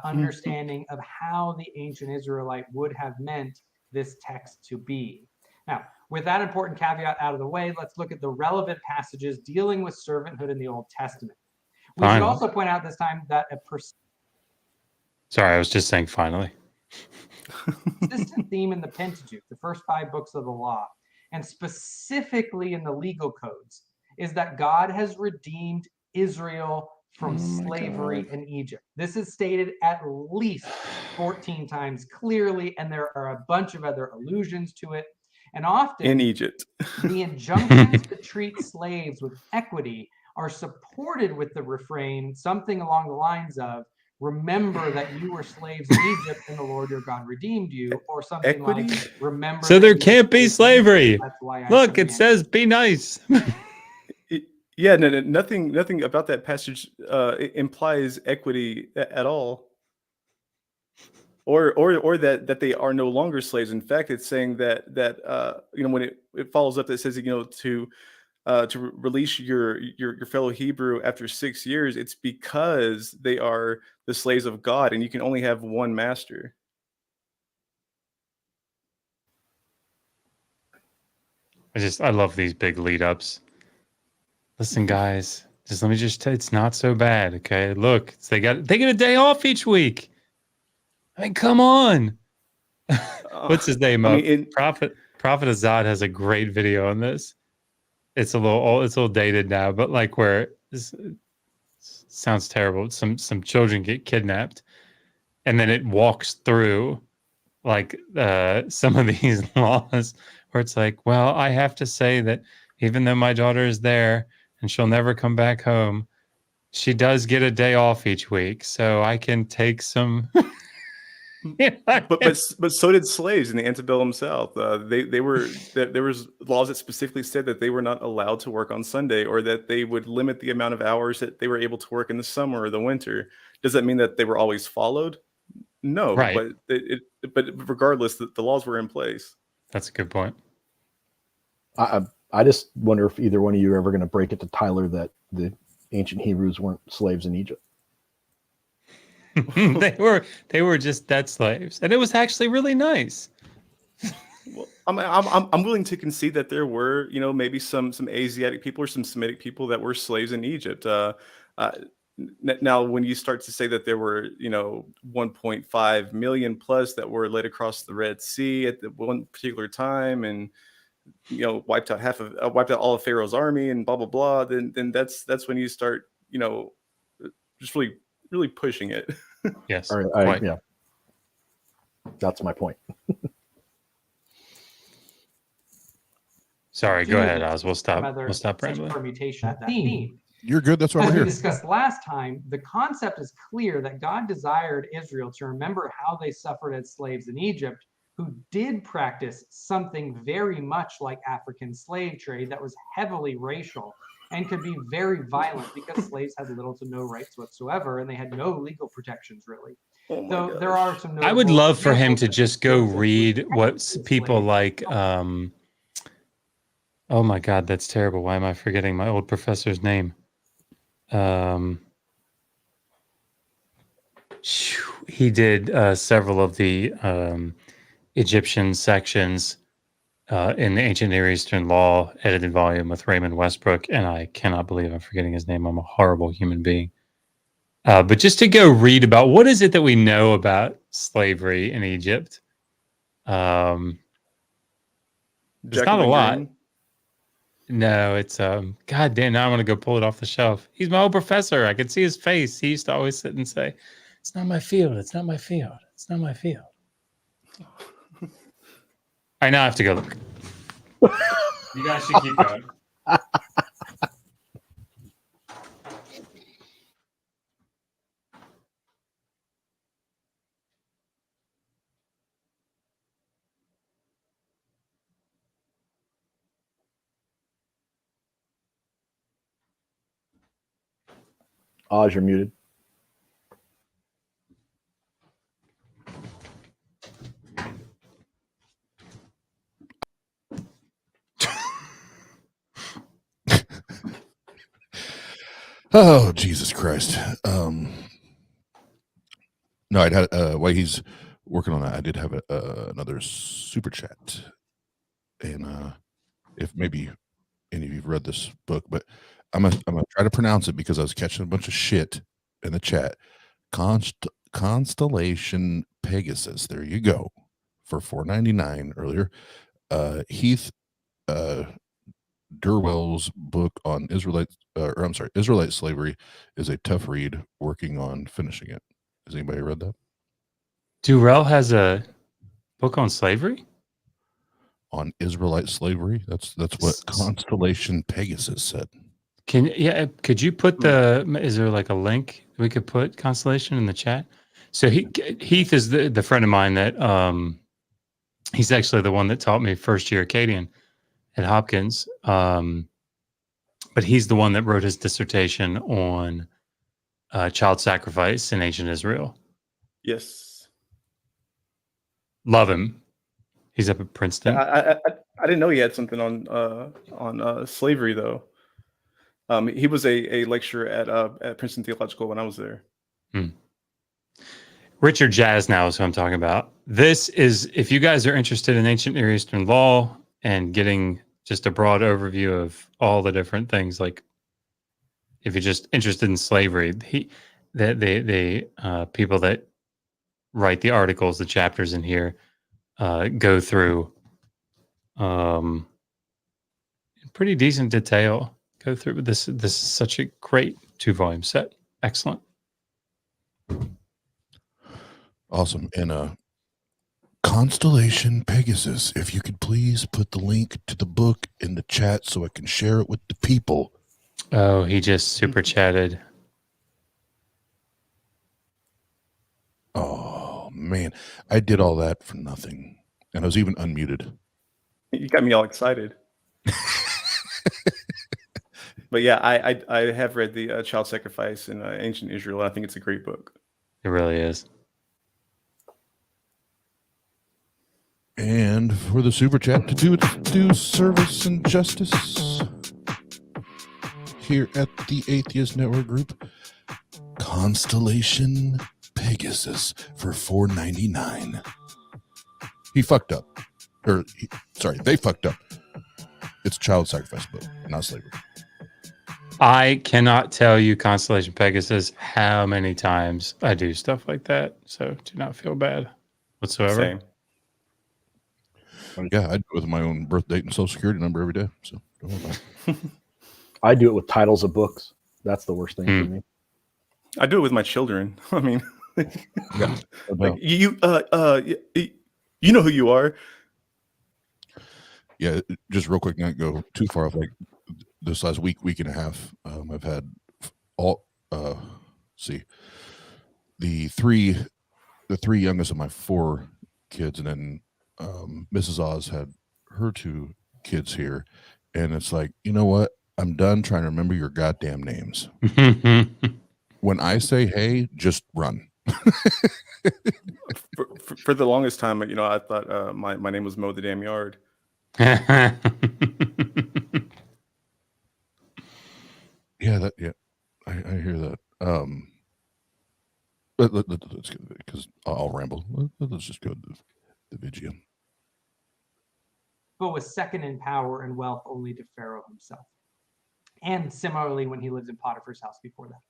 understanding of how the ancient Israelite would have meant this text to be. Now, with that important caveat out of the way, let's look at the relevant passages dealing with servanthood in the Old Testament. We should also point out this time that Sorry, I was just saying finally. consistent theme in the Pentateuch, the first 5 books of the law, and specifically in the legal codes, is that God has redeemed Israel from slavery in Egypt. This is stated at least 14 times clearly, and there are a bunch of other allusions to it. And often in Egypt, the injunctions to treat slaves with equity are supported with the refrain, something along the lines of, remember that you were slaves in Egypt and the Lord your God redeemed you, or something equity? like, remember. So there can't be slavery. Look, it says says be nice. Yeah, no, nothing about that passage implies equity at all, or that they are no longer slaves. In fact, it's saying that when it follows up, it says to release your fellow Hebrew after 6 years. It's because they are the slaves of God, and you can only have one master. I love these big lead ups. Listen, guys, let me just tell you, it's not so bad. Okay, look, they get a day off each week. I mean, come on. What's his name? Prophet Azad has a great video on this. It's a little dated now, but like where this sounds terrible. Some children get kidnapped, and then it walks through like some of these laws where it's like, well, I have to say that even though my daughter is there and she'll never come back home, she does get a day off each week, so I can take some. But so did slaves in the antebellum South. There was laws that specifically said that they were not allowed to work on Sunday, or that they would limit the amount of hours that they were able to work in the summer or the winter. Does that mean that they were always followed? No, right. But regardless, the laws were in place. That's a good point. I just wonder if either one of you are ever going to break it to Tyler that the ancient Hebrews weren't slaves in Egypt. they were just dead slaves, and it was actually really nice. Well, I'm willing to concede that there were, maybe some Asiatic people or some Semitic people that were slaves in Egypt. Now, when you start to say that there were, 1.5 million plus that were led across the Red Sea at the one particular time, and wiped out all of Pharaoh's army, and blah blah blah, then that's when you start, just really pushing it. Yes. All right, yeah. That's my point. Sorry, go ahead, Oz. We'll stop rambling. Permutation of that theme. You're good. That's why As we're we here. discussed last time, the concept is clear that God desired Israel to remember how they suffered as slaves in Egypt, who did practice something very much like African slave trade that was heavily racial and could be very violent because slaves had little to no rights whatsoever, and they had no legal protections really. So there are some. I would love for him to just go read what people like. Oh my God, that's terrible. Why am I forgetting my old professor's name? He did several of the Egyptian sections in the Ancient Near Eastern Law edited volume with Raymond Westbrook, and I cannot believe I'm forgetting his name. I'm a horrible human being. But just to go read about what is it that we know about slavery in Egypt. It's not a lot. No, it's God damn, now I want to go pull it off the shelf. He's my old professor. I could see his face. He used to always sit and say, "It's not my field, it's not my field, it's not my field." I now have to go look. You guys should keep going. Oz, you're muted. Oh, Jesus Christ. No, I'd had while he's working on that, I did have another super chat. And if maybe any of you've read this book, but I'm gonna try to pronounce it because I was catching a bunch of shit in the chat. Constellation Pegasus. There you go. For $4.99 earlier. Heath Durwell's book on Israelite slavery is a tough read. Working on finishing it. Has anybody read that? Durrell has a book on slavery? On Israelite slavery? That's what Constellation Pegasus said. Could you put is there like a link we could put Constellation in the chat? So Heath is the friend of mine that he's actually the one that taught me first year Acadian at Hopkins. But he's the one that wrote his dissertation on child sacrifice in ancient Israel. Yes. Love him. He's up at Princeton. I didn't know he had something on slavery though. He was a lecturer at Princeton Theological when I was there. Richard Jasnow is who I'm talking about. This is, if you guys are interested in ancient Near Eastern law and getting just a broad overview of all the different things, like if you're just interested in slavery, the people that write the articles, the chapters in here, go through in pretty decent detail. Go through this. This is such a great 2-volume set. Excellent. Awesome. And Constellation Pegasus, if you could please put the link to the book in the chat so I can share it with the people. Oh, he just super chatted. Oh, man. I did all that for nothing. And I was even unmuted. You got me all excited. But yeah, I have read the Child Sacrifice in Ancient Israel. And I think it's a great book. It really is. And for the super chat to do service and justice here at the Atheist Network Group, Constellation Pegasus for $4.99. He fucked up. They fucked up. It's a child sacrifice book, not slavery. I cannot tell you, Constellation Pegasus, how many times I do stuff like that. So do not feel bad whatsoever. Same. Yeah, I do it with my own birth date and social security number every day. So don't worry about it. I do it with titles of books. That's the worst thing for me. I do it with my children. I mean, Yeah. like, you know who you are. Yeah, just real quick, not go too far off. Like this last week and a half, I've had all the three youngest of my 4 kids, and then Mrs. Oz had her 2 kids here, and it's like, you know what? I'm done trying to remember your goddamn names. When I say hey, just run. For the longest time, I thought my name was Mow the Damn Yard. Yeah, I hear that. Let's go, because I'll ramble. Let's just go to the video. But was second in power and wealth only to Pharaoh himself. And similarly, when he lived in Potiphar's house before that.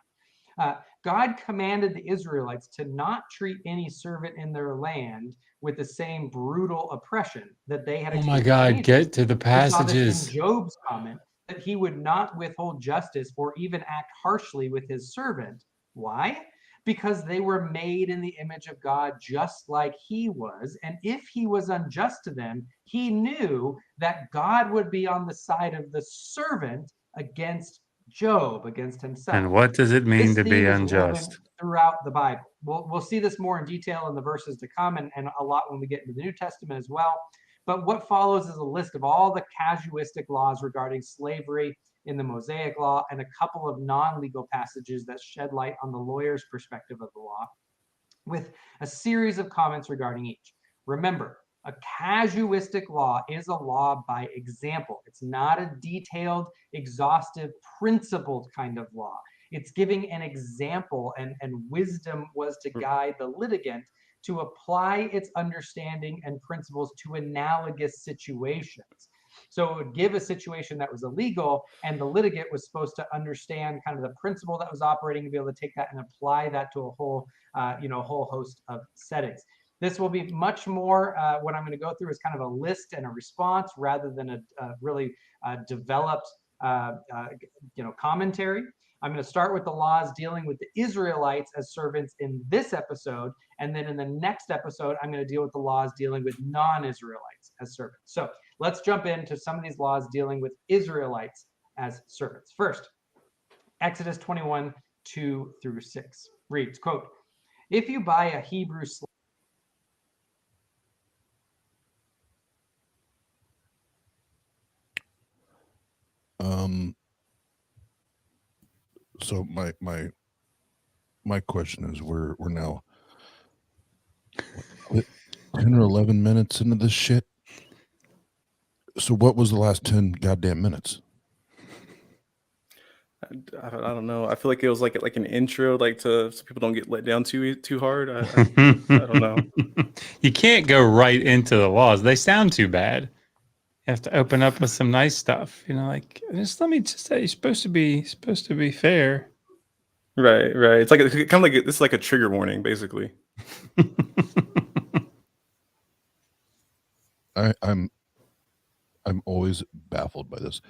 God commanded the Israelites to not treat any servant in their land with the same brutal oppression that they had Oh my experienced in God, Egypt. get to the We saw this in passages. Job's comment that he would not withhold justice or even act harshly with his servant. Why? Because they were made in the image of God just like he was. And if he was unjust to them, he knew that God would be on the side of the servant against Job, against himself. And what does it mean This to be theme is woven unjust? throughout the Bible. We'll see this more in detail in the verses to come, and a lot when we get into the New Testament as well. But what follows is a list of all the casuistic laws regarding slavery in the Mosaic Law and a couple of non-legal passages that shed light on the lawyer's perspective of the law, with a series of comments regarding each. Remember, a casuistic law is a law by example. It's not a detailed, exhaustive, principled kind of law. It's giving an example, and wisdom was to guide the litigant to apply its understanding and principles to analogous situations. So it would give a situation that was illegal, and the litigant was supposed to understand kind of the principle that was operating and be able to take that and apply that to a whole, whole host of settings. This will be much more, what I'm going to go through is kind of a list and a response rather than a really developed, commentary. I'm going to start with the laws dealing with the Israelites as servants in this episode. And then in the next episode, I'm going to deal with the laws dealing with non-Israelites as servants. So let's jump into some of these laws dealing with Israelites as servants. First, Exodus 21, 2-6 reads, quote, "If you buy a Hebrew slave," So my question is, we're now 10 or 11 minutes into this shit. So what was the last 10 goddamn minutes? I don't know. I feel like it was like an intro, like so people don't get let down too hard. I don't know. You can't go right into the laws. They sound too bad. You have to open up with some nice stuff. Like let me just say, you're supposed to be fair. Right. It's like kind of like this is like a trigger warning, basically. I'm always baffled by this.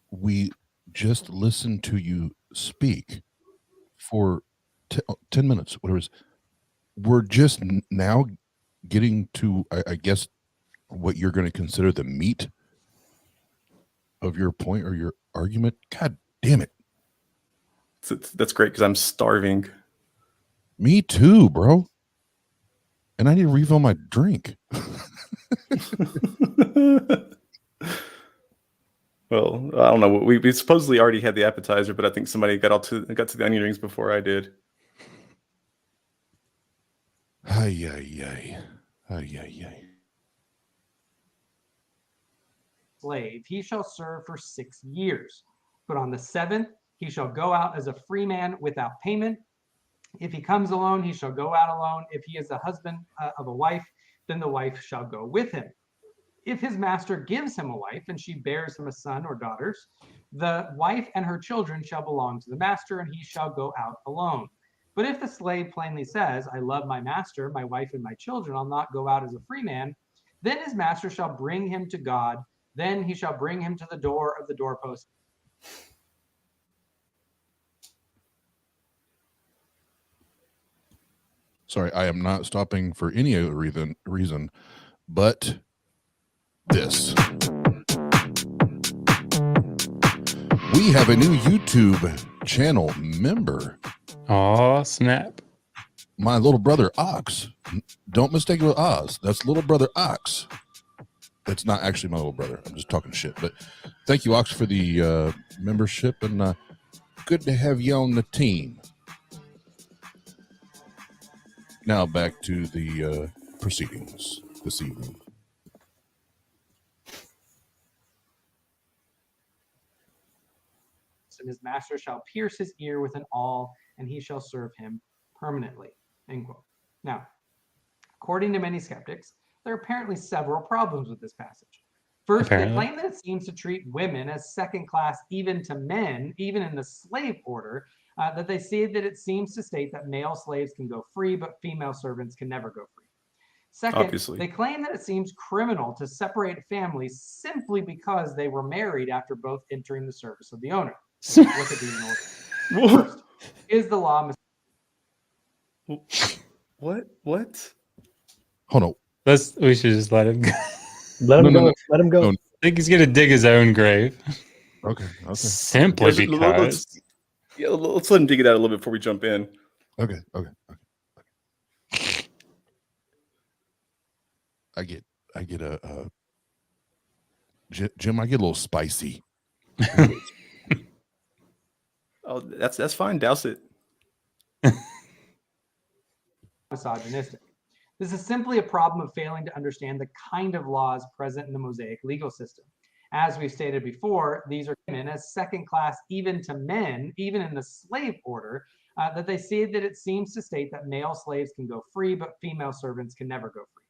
We just listened to you speak for 10 minutes, whatever it is. We're just now getting to, I guess, what you're going to consider the meat of your point or your argument. God damn it. That's great because I'm starving. Me too, bro. And I need to refill my drink. Well, I don't know. We supposedly already had the appetizer, but I think somebody got to the onion rings before I did. Ay. slave, he shall serve for 6 years. But on the 7th, he shall go out as a free man without payment. If he comes alone, he shall go out alone. If he is the husband of a wife, then the wife shall go with him. If his master gives him a wife and she bears him a son or daughters, the wife and her children shall belong to the master, and he shall go out alone. But if the slave plainly says, I love my master, my wife, and my children, I'll not go out as a free man, then his master shall bring him to God. Then he shall bring him to the door of the doorpost. Sorry, I am not stopping for any other reason but this. We have a new YouTube channel member. Oh, snap. My little brother Ox. Don't mistake it with Oz. That's little brother Ox. That's not actually my little brother. I'm just talking shit. But thank you, Ox, for the membership, and good to have you on the team. Now back to the proceedings this evening. And his master shall pierce his ear with an awl, and he shall serve him permanently. End quote. Now, according to many skeptics, there are apparently several problems with this passage. First, they claim that it seems to treat women as second class even to men, even in the slave order, that they see that it seems to state that male slaves can go free, but female servants can never go free. Second, Obviously. they claim that it seems criminal to separate families simply because they were married after both entering the service of the owner. Look at these in order. First, is the law What? Hold on. We should just let him go. Let him No, go. no, no. Let him go. No. I think he's gonna dig his own grave. Okay. Simply because Let's let him dig it out a little bit before we jump in. Okay. I get a Jim. I get a little spicy. Oh, that's fine. Douse it. misogynistic. This is simply a problem of failing to understand the kind of laws present in the Mosaic legal system. As we've stated before, these are given as second class even to men, even in the slave order, that they see that it seems to state that male slaves can go free, but female servants can never go free.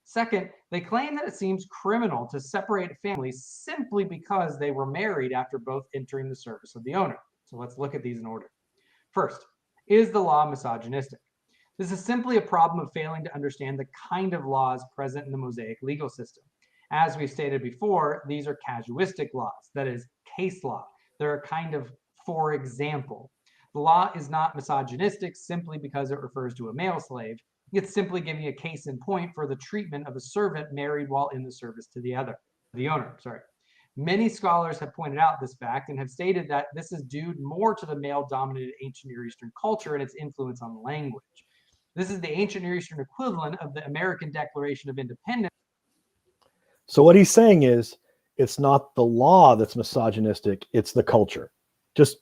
Second, they claim that it seems criminal to separate families simply because they were married after both entering the service of the owner. So let's look at these in order. First, is the law misogynistic? This is simply a problem of failing to understand the kind of laws present in the Mosaic legal system. As we stated before, these are casuistic laws, that is, case law. They're a kind of for example. The law is not misogynistic simply because it refers to a male slave. It's simply giving a case in point for the treatment of a servant married while in the service to the owner. Many scholars have pointed out this fact and have stated that this is due more to the male-dominated ancient Near Eastern culture and its influence on language. This is the ancient Near Eastern equivalent of the American Declaration of Independence. So what he's saying is, it's not the law that's misogynistic, it's the culture. Just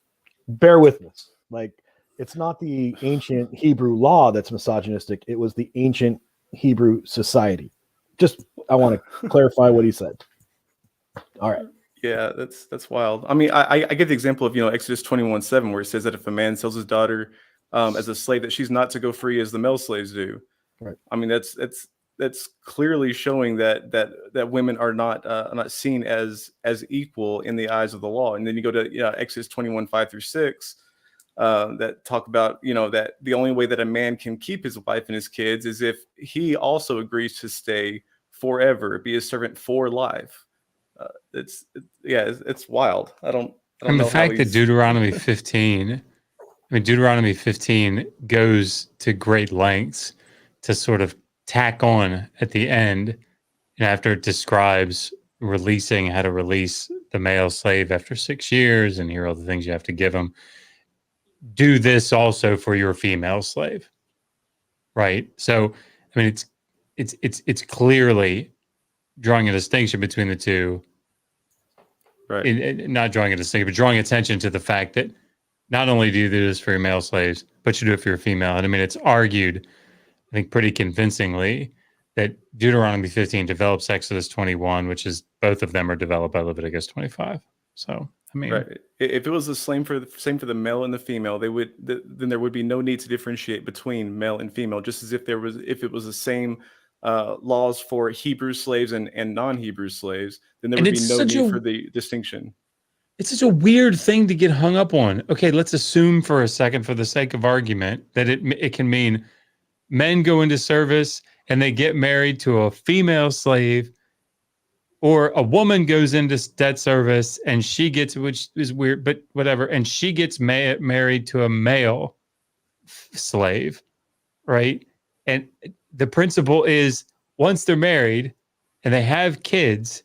bear with us. Like, it's not the ancient Hebrew law that's misogynistic, it was the ancient Hebrew society. Just, I want to clarify what he said. All right. Yeah, that's wild. I mean, I get the example of, Exodus 21:7, where it says that if a man sells his daughter as a slave, that she's not to go free as the male slaves do. Right. I mean, that's clearly showing that women are not seen as equal in the eyes of the law. And then you go to Exodus 21:5-6, that talk about that the only way that a man can keep his wife and his kids is if he also agrees to stay forever, be a servant for life. It's wild. I don't and know the fact that Deuteronomy 15 goes to great lengths to sort of tack on at the end, and after it describes releasing how to release the male slave after 6 years, and here are all the things you have to give them. Do this also for your female slave, right? So, I mean, it's clearly drawing a distinction between the two. Right. Not drawing a distinction, but drawing attention to the fact that not only do you do this for your male slaves, but you do it for your female. And I mean, it's argued, I think, pretty convincingly that Deuteronomy 15 develops Exodus 21, which is both of them are developed by Leviticus 25. So, I mean, right. If it was the same for the male and the female, then there would be no need to differentiate between male and female, just as if it was the same laws for Hebrew slaves and non-Hebrew slaves, then there would be no need for the distinction. It's such a weird thing to get hung up on. Okay, let's assume for a second, for the sake of argument, that it can mean men go into service and they get married to a female slave, or a woman goes into debt service and she gets, which is weird, but whatever, and she gets married to a male slave, right? And the principle is, once they're married and they have kids,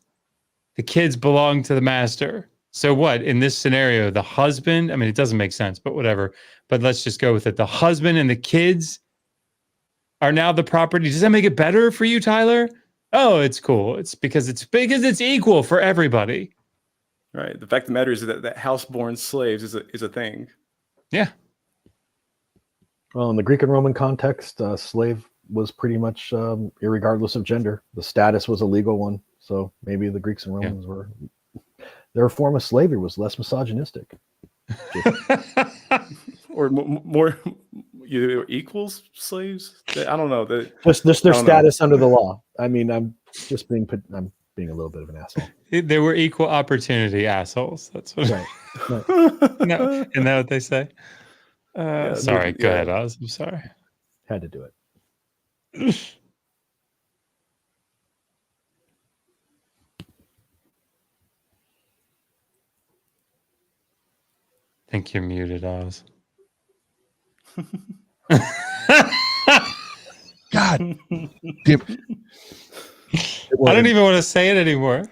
the kids belong to the master. So what, in this scenario, the husband, I mean, it doesn't make sense, but whatever, but let's just go with it. The husband and the kids are now the property. Does that make it better for you, Tyler? Oh, it's cool. It's because it's equal for everybody. Right. The fact of the matter is that house-born slaves is a thing. Yeah. Well, in the Greek and Roman context, slave was pretty much irregardless of gender. The status was a legal one. So maybe the Greeks and Romans were, their form of slavery was less misogynistic. Or more equals slaves. I don't know. Just their status under the law. I mean, I'm being a little bit of an asshole. They were equal opportunity assholes. That's what. Right. No, isn't that what they say? Sorry, go ahead, Oz. I'm sorry. Had to do it. I think you're muted, Oz. God damn. I don't even want to say it anymore.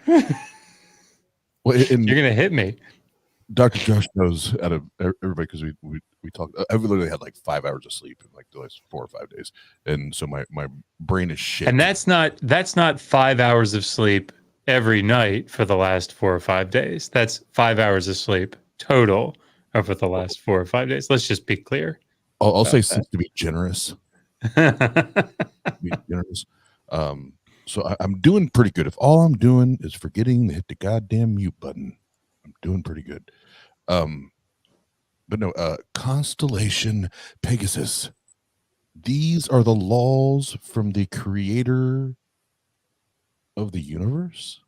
Well, and You're gonna hit me. Dr. Josh knows out of everybody because we talked. I've literally had like 5 hours of sleep in like the last 4 or 5 days, and so my brain is shit. And that's not 5 hours of sleep every night for the last 4 or 5 days. That's 5 hours of sleep total over the last 4 or 5 days. Let's just be clear. I'll say since to be generous. Be generous. So I'm doing pretty good. If all I'm doing is forgetting to hit the goddamn mute button, I'm doing pretty good. But no, Constellation Pegasus. These are the laws from the creator of the universe?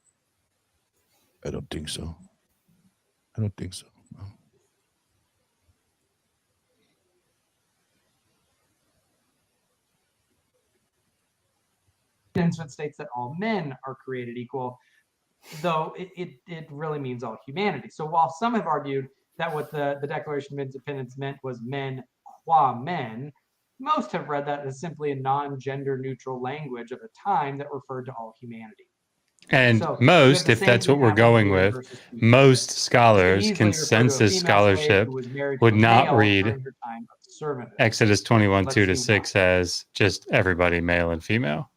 I don't think so. I don't think so. No. It states that all men are created equal, though it really means all humanity. So while some have argued that what the Declaration of Independence meant was men qua men, most have read that as simply a non-gender neutral language of a time that referred to all humanity. And So most, if that's what we're going with, most scholars, consensus scholarship, would not read Exodus 21:2-6 as just everybody male and female.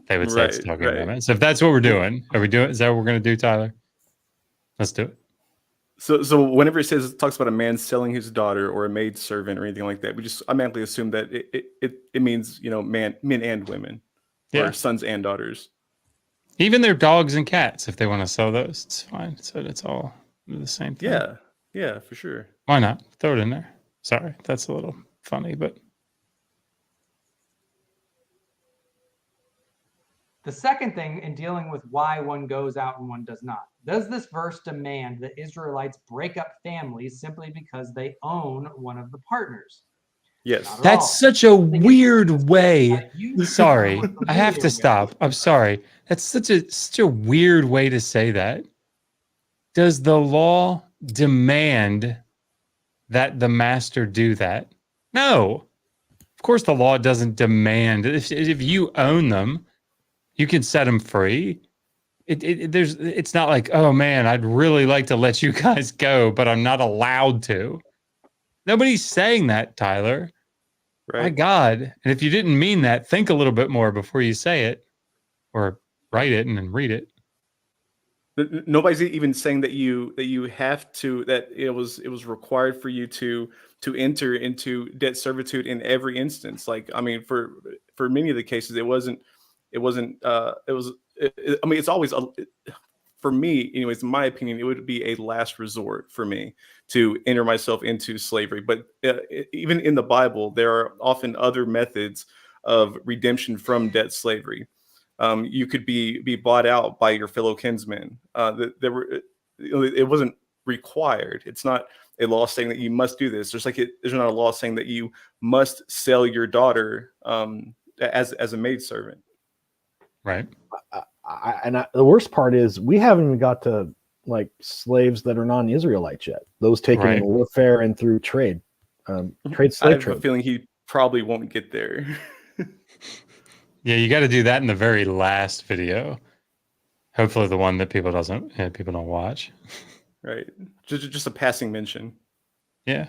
They would say it's talking about men. So if that's what we're doing, is that what we're going to do, Tyler? Let's do it. So whenever it talks about a man selling his daughter or a maid servant or anything like that, we just automatically assume that it means, men and women, or sons and daughters. Even their dogs and cats, if they want to sell those, it's fine. So it's all the same thing. Yeah, for sure. Why not? Throw it in there. Sorry, that's a little funny, but the second thing in dealing with why one goes out and one does not. Does this verse demand that Israelites break up families simply because they own one of the partners? Yes. That's such a weird way. Sorry, I have to stop. I'm sorry. That's such a weird way to say that. Does the law demand that the master do that? No. Of course the law doesn't demand. If you own them, you can set them free. It's not like, oh man, I'd really like to let you guys go, but I'm not allowed to. Nobody's saying that, Tyler. Right. My God. And if you didn't mean that, think a little bit more before you say it, or write it and then read it. Nobody's even saying that you have to, that it was required for you to enter into debt servitude in every instance. Like, I mean, for many of the cases, it's always for me, anyways, in my opinion, it would be a last resort for me to enter myself into slavery. But even in the Bible, there are often other methods of redemption from debt slavery. You could be bought out by your fellow kinsmen. It wasn't required. It's not a law saying that you must do this. There's not a law saying that you must sell your daughter as a maidservant. Right. The worst part is we haven't even got to like slaves that are non-Israelites yet. Those taken in warfare and through trade, slave trade. I have a feeling he probably won't get there. Yeah, you got to do that in the very last video. Hopefully, the one that people don't watch. Right. Just a passing mention. Yeah.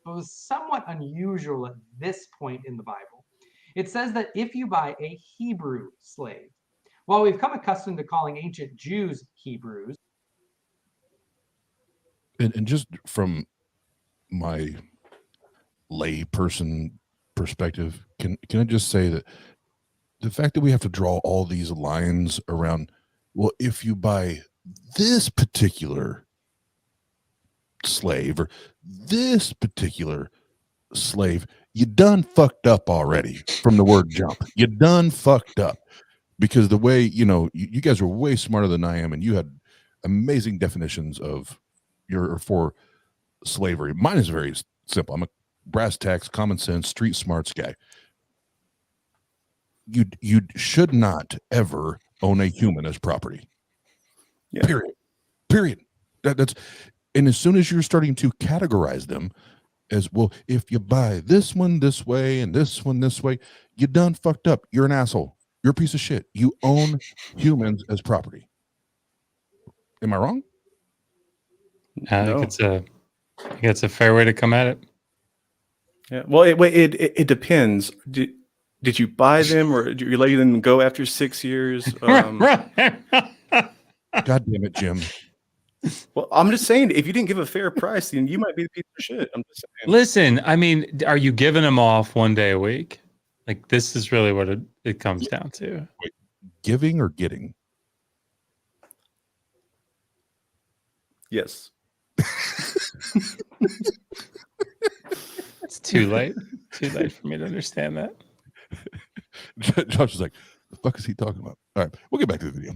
It was somewhat unusual at this point in the Bible. It says that if you buy a Hebrew slave, while we've come accustomed to calling ancient Jews Hebrews. And just from my lay person perspective, can I just say that the fact that we have to draw all these lines around, well, if you buy this particular slave or this particular slave, you done fucked up already from the word jump. You done fucked up. because the way, you guys are way smarter than I am, and you had amazing definitions of for slavery. Mine is very simple. I'm a brass tacks, common sense, street smarts guy. You should not ever own a human as property. Yeah. Period. That's, and as soon as you're starting to categorize them as, well, if you buy this one this way and this one this way, you done fucked up. You're an asshole. You're a piece of shit. You own humans as property. Am I wrong? I think it's a fair way to come at it. Yeah. Well, it depends. Did you buy them, or did you let them go after 6 years? God damn it, Jim. Well, I'm just saying, if you didn't give a fair price, then you might be the piece of shit. I'm just saying. Listen, I mean, are you giving them off one day a week? Like, this is really what it comes down to. Wait, giving or getting? Yes. It's too late. Too late for me to understand that. Josh is like, the fuck is he talking about? All right, we'll get back to the video.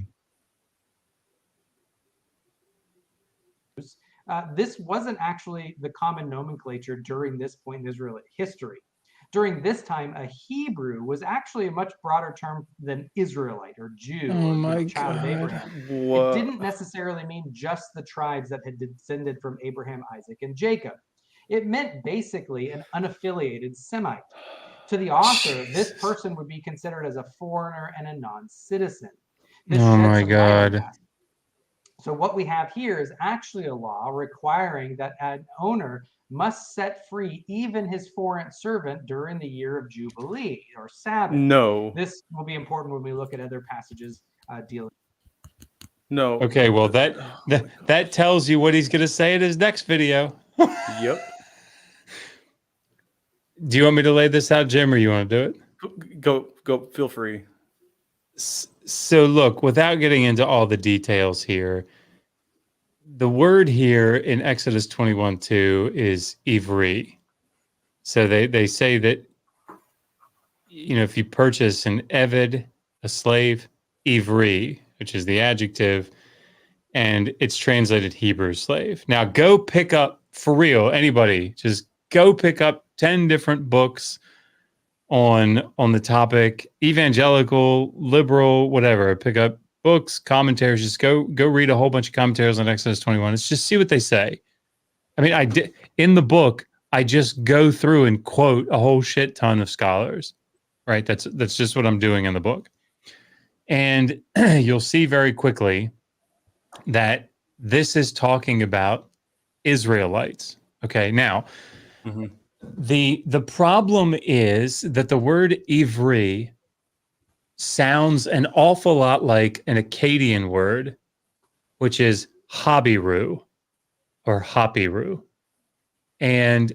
This wasn't actually the common nomenclature during this point in Israelite history. During this time, a Hebrew was actually a much broader term than Israelite or Jew or child of Abraham. Whoa. It didn't necessarily mean just the tribes that had descended from Abraham, Isaac, and Jacob. It meant basically an unaffiliated Semite. To the author, this person would be considered as a foreigner and a non-citizen. Oh my God. So what we have here is actually a law requiring that an owner must set free even his foreign servant during the year of Jubilee or Sabbath. No. This will be important when we look at other passages dealing. No. Okay, well that tells you what he's going to say in his next video. Yep. Do you want me to lay this out, Jim, or you want to do it? Go. Feel free. So look, without getting into all the details here, the word here in Exodus 21:2 is ivri. So they say that, if you purchase an eved, a slave, ivri, which is the adjective, and it's translated Hebrew slave. Now go pick up, for real, anybody, just go pick up 10 different books on the topic, evangelical, liberal, whatever. Pick up books, commentaries. Just go read a whole bunch of commentaries on Exodus 21. Let's just see what they say. I mean, I did in the book. I just go through and quote a whole shit ton of scholars. Right? That's just what I'm doing in the book, and you'll see very quickly that this is talking about Israelites. Okay, now. Mm-hmm. The problem is that the word ivri sounds an awful lot like an Akkadian word, which is habiru or hapiru. And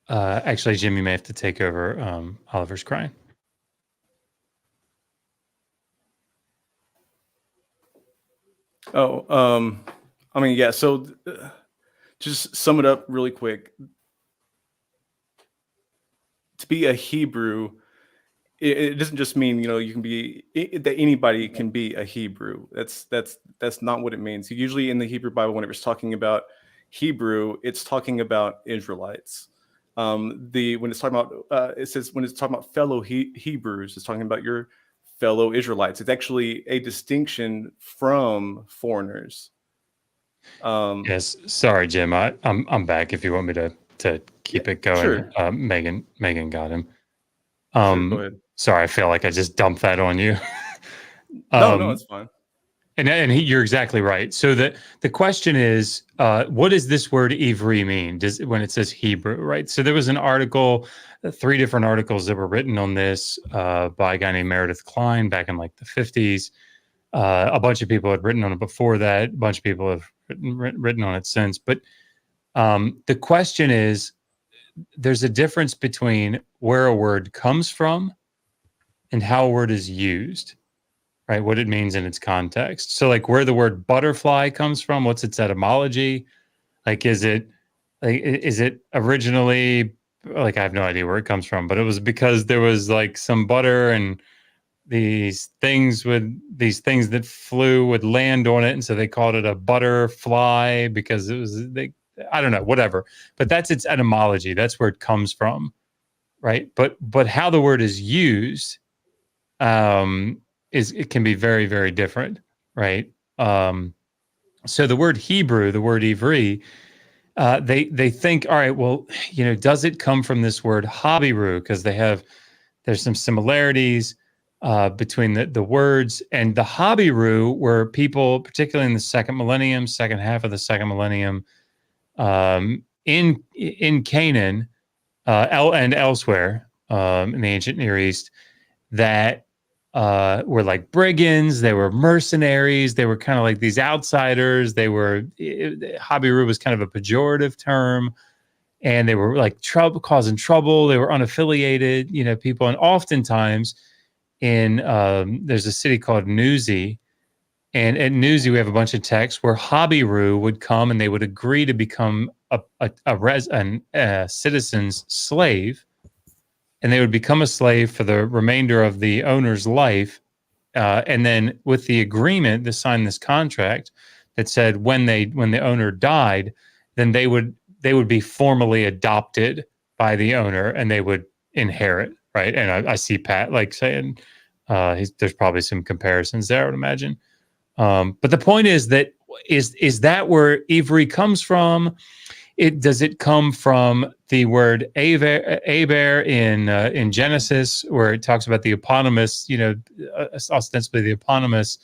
actually, Jimmy may have to take over. Oliver's crying. Oh, I mean, yeah. So just sum it up really quick. To be a Hebrew, it doesn't just mean you can be that anybody can be a Hebrew. That's not what it means. Usually in the Hebrew Bible, whenever it's talking about Hebrew, it's talking about Israelites. When it's talking about it says when it's talking about fellow Hebrews, it's talking about your fellow Israelites. It's actually a distinction from foreigners. Yes, sorry, Jim. I'm back. If you want me to keep it going, sure. Megan got him. Sure, go ahead. Sorry, I feel like I just dumped that on you. No, it's fine. And you're exactly right. So the question is, what does this word ivri mean? When it says Hebrew, right? So there was an article, 3 different articles that were written on this by a guy named Meredith Klein back in like the 50s. A bunch of people had written on it before that. A bunch of people have written on it since. But the question is, there's a difference between where a word comes from and how a word is used, right? What it means in its context. So like where the word butterfly comes from, what's its etymology? Like, is it originally like I have no idea where it comes from, but it was because there was like some butter and these things that flew would land on it, and so they called it a butterfly because it was I don't know, whatever. But that's its etymology. That's where it comes from, right? But how the word is used is it can be very, very different, right? So the word Hebrew, the word Ivri, they think, all right, well, does it come from this word Habiru? Because there's some similarities between the words, and the Habiru were people, particularly in the second half of the second millennium, in Canaan and elsewhere in the ancient Near East, that were like brigands, they were mercenaries, they were kind of like these outsiders. Habiru was kind of a pejorative term, and they were like causing trouble. They were unaffiliated, people, and oftentimes there's a city called Nuzi, and at Nuzi we have a bunch of texts where Habiru would come and they would agree to become a citizen's slave, and they would become a slave for the remainder of the owner's life, and then with the agreement to sign this contract that said when the owner died, then they would be formally adopted by the owner and they would inherit, right? And I see Pat like saying there's probably some comparisons there, I would imagine. But the point is that is that where Ivri comes from? Does it come from the word Aber in Genesis, where it talks about the eponymous, ostensibly the eponymous,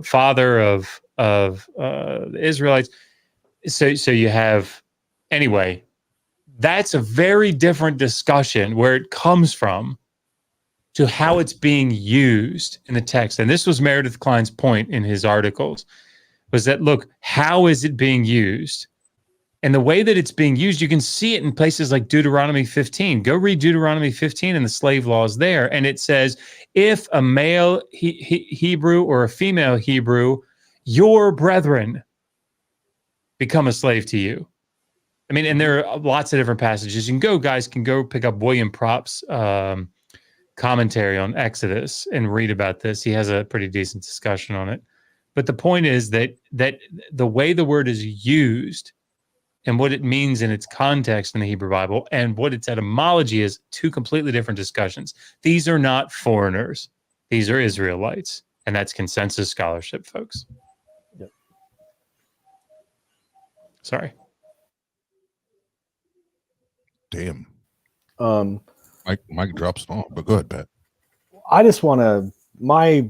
father of the Israelites? So you have, anyway, that's a very different discussion where it comes from to how it's being used in the text. And this was Meredith Klein's point in his articles, was that, look, how is it being used? And the way that it's being used, you can see it in places like Deuteronomy 15. Go read Deuteronomy 15 and the slave laws there. And it says, if a male Hebrew or a female Hebrew, your brethren become a slave to you. I mean, and there are lots of different passages. Guys can go pick up William Propp's commentary on Exodus and read about this. He has a pretty decent discussion on it. But the point is that the way the word is used and what it means in its context in the Hebrew Bible and what its etymology is, two completely different discussions. These are not foreigners. These are Israelites. And that's consensus scholarship, folks. Yep. Sorry. Damn. Um, Mike drops it off, but go ahead, Pat. I just want to, my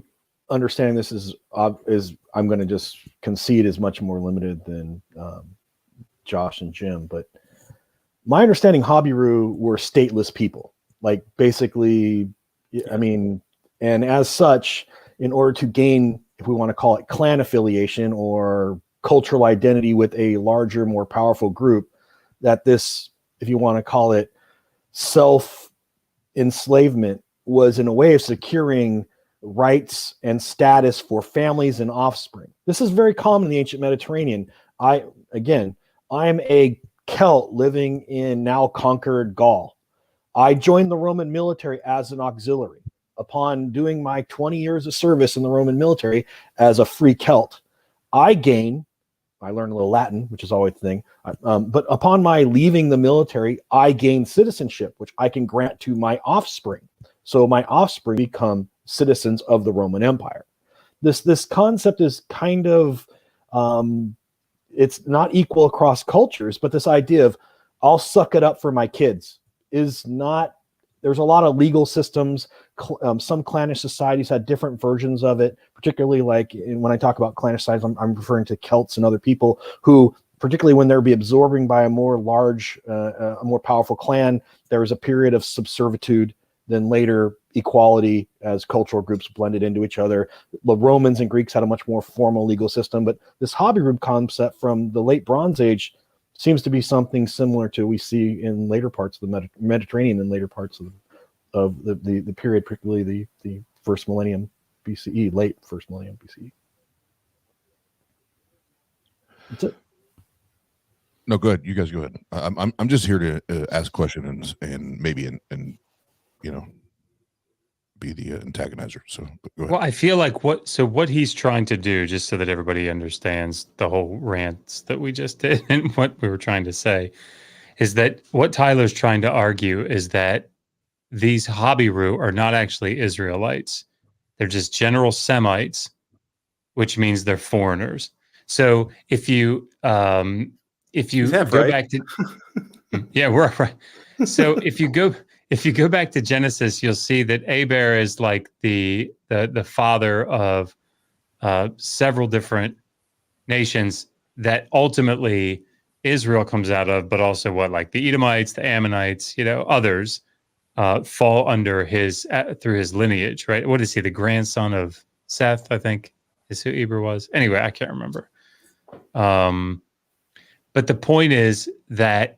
understanding this is I'm going to just concede is much more limited than Josh and Jim, but my understanding Habiru were stateless people, like basically, I mean, and as such, in order to gain, if we want to call it clan affiliation or cultural identity with a larger, more powerful group, that this, if you want to call it self-enslavement, was in a way of securing rights and status for families and offspring. This is very common in the ancient Mediterranean. I'm a Celt living in now conquered Gaul. I joined the Roman military as an auxiliary. Upon doing my 20 years of service in the Roman military as a free Celt, I learned a little Latin, which is always the thing. But upon my leaving the military, I gained citizenship, which I can grant to my offspring. So my offspring become citizens of the Roman Empire. This concept is kind of, it's not equal across cultures, but this idea of I'll suck it up for my kids is not, there's a lot of legal systems. Some clannish societies had different versions of it, particularly like when I talk about clannish societies, I'm referring to Celts and other people who, particularly when they'll be absorbing by a more large, a more powerful clan, there was a period of subservitude, then later equality as cultural groups blended into each other. The Romans and Greeks had a much more formal legal system, but this Habiru concept from the late Bronze Age seems to be something similar to we see in later parts of the Mediterranean and later parts of the period, particularly the first millennium BCE, late first millennium BCE. That's it. No, go ahead. You guys go ahead. I'm just here to ask questions and maybe and you know, be the antagonizer. So go ahead. Well, I feel like what he's trying to do, just so that everybody understands the whole rants that we just did and what we were trying to say, is that what Tyler's trying to argue is that these Habiru are not actually Israelites. They're just general Semites, which means they're foreigners. So if you go back to yeah, we're right. So if you go back to Genesis, you'll see that Aber is like the father of several different nations that ultimately Israel comes out of, but also like the Edomites, the Ammonites, others fall under his through his lineage, right? What is he? The grandson of Seth, I think, is who Eber was. Anyway, I can't remember. But the point is that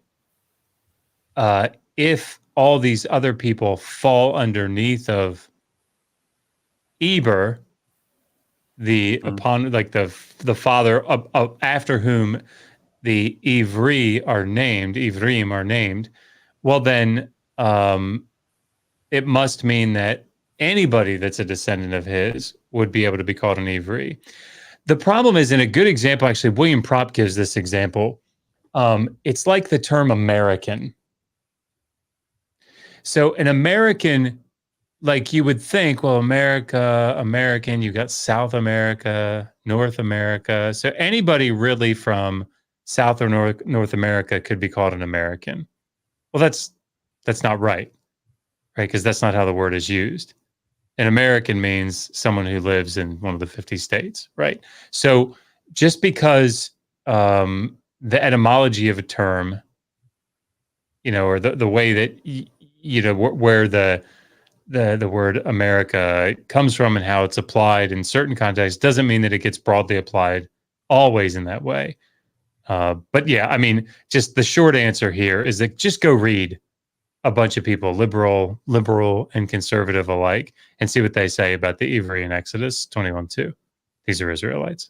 if all these other people fall underneath of Eber, upon like the father of after whom the Ivrim are named, well then it must mean that anybody that's a descendant of his would be able to be called an Ivri. The problem is, in a good example, actually, William Propp gives this example. It's like the term American. So an American, like you would think, well, American, you got South America, North America. So anybody really from South or North America could be called an American. Well, that's not right? Because that's not how the word is used. An American means someone who lives in one of the 50 states, right? So just because the etymology of a term, or the way that where the word America comes from and how it's applied in certain contexts doesn't mean that it gets broadly applied always in that way. But yeah, I mean, just the short answer here is that just go read a bunch of people, liberal and conservative alike, and see what they say about the Ivri in Exodus 21:2. These are Israelites.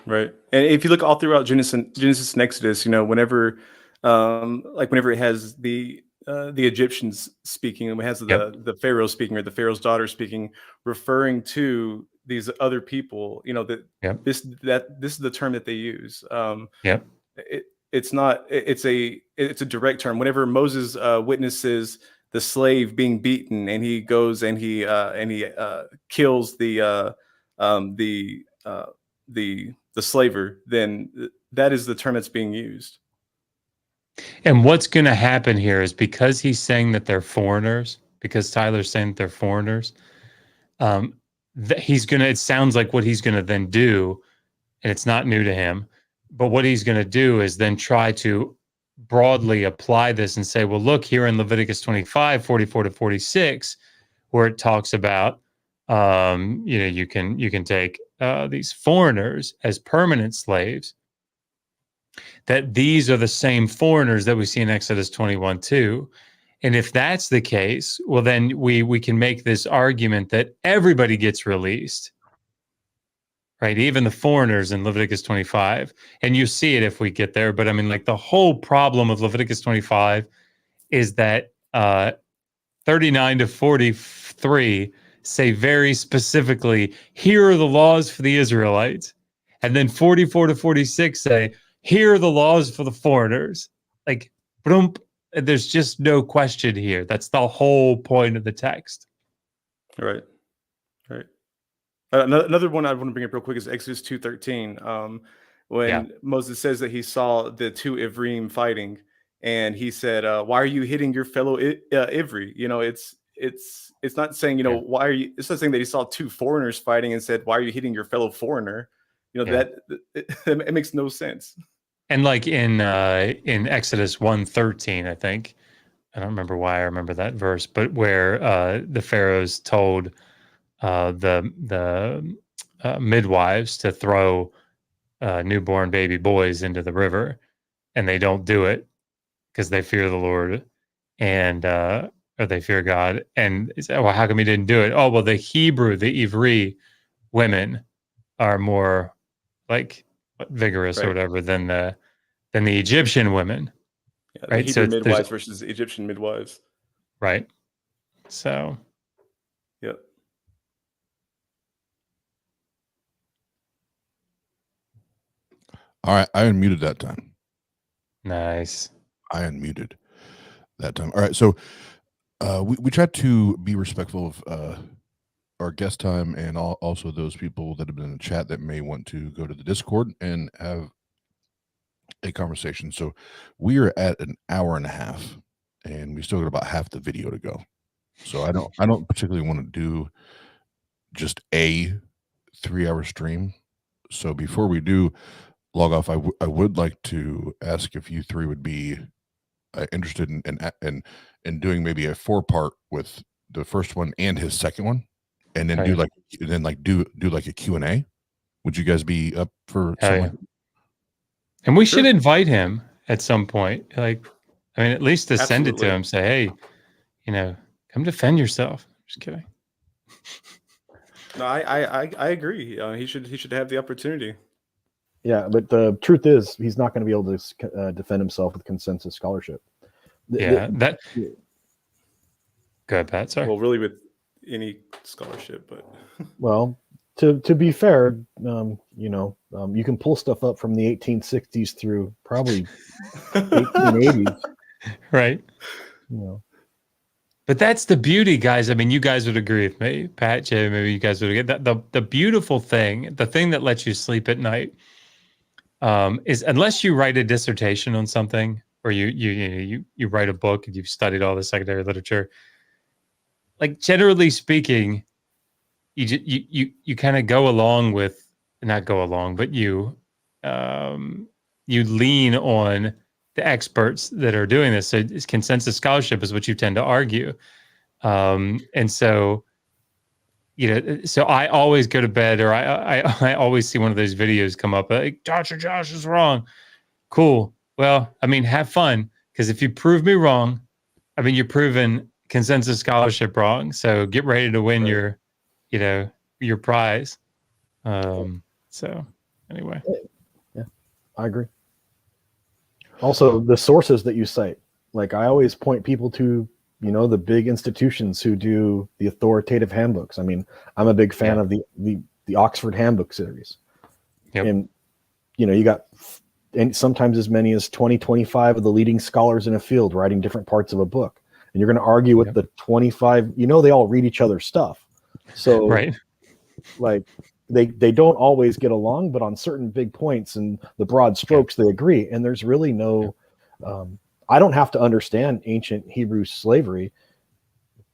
Right. And if you look all throughout Genesis and Exodus, whenever it has the Egyptians speaking, and it has the Pharaoh speaking, or the Pharaoh's daughter speaking, referring to these other people, this is the term that they use. It's not. It's a direct term. Whenever Moses witnesses the slave being beaten, and he goes and he kills the slaver, then that is the term that's being used. And what's going to happen here is, because he's saying that they're foreigners, because Tyler's saying that they're foreigners, it sounds like what he's going to then do, and it's not new to him, but what he's going to do is then try to broadly apply this and say, well, look, here in Leviticus 25, 44 to 46, where it talks about, you can take these foreigners as permanent slaves, that these are the same foreigners that we see in Exodus 21:2. And if that's the case, well, then we can make this argument that everybody gets released, right? Even the foreigners in Leviticus 25. And you see it if we get there. But I mean, like, the whole problem of Leviticus 25 is that 39 to 43 say very specifically, here are the laws for the Israelites. And then 44 to 46 say, here are the laws for the foreigners. Like, boom, there's just no question here. That's the whole point of the text. Right. Another one I want to bring up real quick is Exodus 2:13. When Moses says that he saw the two Ivrim fighting, and he said, "Why are you hitting your fellow Ivri?" It's not saying why are you. It's not saying that he saw two foreigners fighting and said, "Why are you hitting your fellow foreigner?" That it makes no sense. And like in Exodus 1:13, I think, I don't remember why I remember that verse, but where the pharaohs told the midwives to throw newborn baby boys into the river, and they don't do it because they fear the Lord, and or they fear God. And well, how come he didn't do it? Oh, well, the Ivri women are more like vigorous or whatever than the than the Egyptian women. Yeah, Right, the so Hebrew there's- midwives versus Egyptian midwives. Right. So Yep. All right, I unmuted that time. nice. I unmuted that time. All right, so we tried to be respectful of our guest time and also those people that have been in the chat that may want to go to the Discord and have a conversation. So we are at an hour and a half, and we still got about half the video to go. So I don't particularly want to do just a 3-hour stream. So before we do log off, I would like to ask if you three would be interested in doing maybe a 4-part with the first one and his second one, and then Right. do like a Q&A. Would you guys be up for Hell something yeah. like that? And we should invite him at some point. Like, I mean, at least to send it to Absolutely. him, say, hey, you know, come defend yourself. Just kidding. No, I agree. He should have the opportunity. Yeah, but the truth is, he's not going to be able to defend himself with consensus scholarship. Yeah, that. Go ahead, Pat. Sorry. Well, really with any scholarship, but Well, to be fair, you can pull stuff up from the 1860s through probably 1880s. Right. You know, But that's the beauty, guys. I mean, you guys would agree with me, Pat, Jay. Maybe you guys would agree. The beautiful thing, the thing that lets you sleep at night, is unless you write a dissertation on something, or you write a book and you've studied all the secondary literature. Like, generally speaking, you kind of go along with, not go along, but you lean on the experts that are doing this. So it's consensus scholarship is what you tend to argue. And so, so I always go to bed, or I always see one of those videos come up like, Dr. Josh is wrong. Cool. Well, I mean, have fun, because if you prove me wrong, I mean, you're proving consensus scholarship wrong. So get ready to win your prize. So anyway. Yeah, I agree. Also, the sources that you cite, like I always point people to, the big institutions who do the authoritative handbooks. I mean, I'm a big fan of the Oxford Handbook series. Yep. And, you got and sometimes as many as 20, 25 of the leading scholars in a field writing different parts of a book. And you're going to argue with the 25, they all read each other's stuff. So, right. Like, they don't always get along, but on certain big points and the broad strokes, they agree. And there's really no, I don't have to understand ancient Hebrew slavery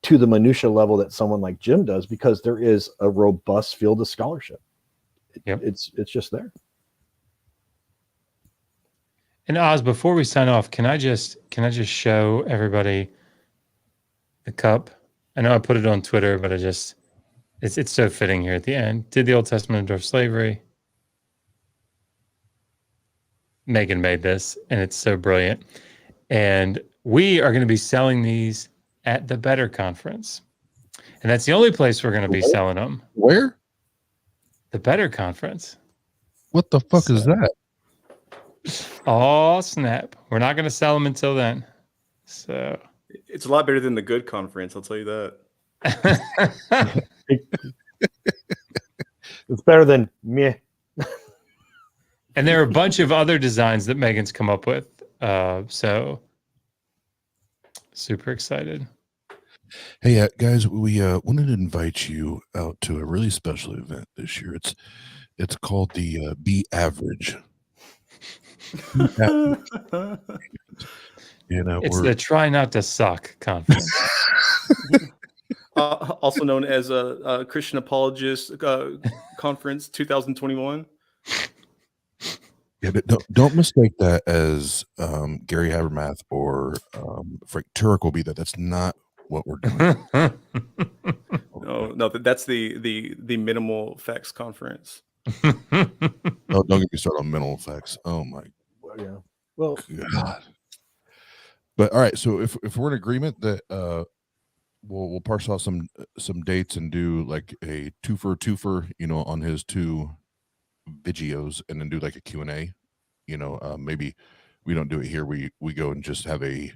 to the minutia level that someone like Jim does, because there is a robust field of scholarship. It's just there. And Oz, before we sign off, can I just show everybody the cup? I know I put it on Twitter, but it's so fitting here at the end. Did the Old Testament endure slavery? Megan made this, and it's so brilliant. And we are going to be selling these at the Better Conference. And that's the only place we're going to be selling them. Where? The Better Conference. What the fuck is that? Oh, snap. We're not going to sell them until then. So it's a lot better than the Good Conference, I'll tell you that. It's better than meh. And there are a bunch of other designs that Megan's come up with. So super excited. Hey, guys, we wanted to invite you out to a really special event this year. It's called the Be Average. It's the Try Not to Suck conference. Also known as a Christian Apologist Conference 2021. Yeah, but don't mistake that as Gary Habermath or Frank Turek will be there. That's not what we're doing. No, that's the Minimal Effects Conference. Don't get me started on mental effects. Oh my Yeah. Well, God. But all right, so if we're in agreement that we'll parse out some dates and do like a twofer, on his two videos, and then do like a Q&A, maybe we don't do it here. We go and just have a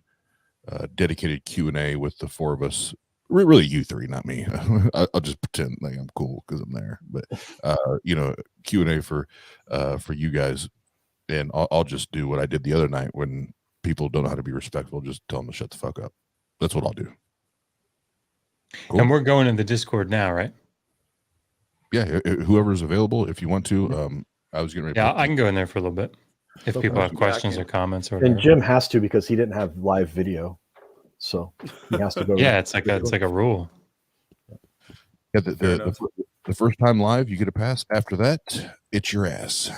dedicated Q&A with the four of us. Really, you three, not me. I'll just pretend like I'm cool because I'm there. But Q&A for you guys, and I'll just do what I did the other night when people don't know how to be respectful. Just tell them to shut the fuck up. That's what I'll do. Cool. And we're going in the Discord now, right? Yeah, whoever's available, if you want to. I was getting ready. Yeah, I can go in there for a little bit if Okay. people have questions or comments or whatever. And Jim has to because he didn't have live video, so he has to go. Yeah, it's like a rule. Yeah, the first time live, you get a pass. After that, it's your ass.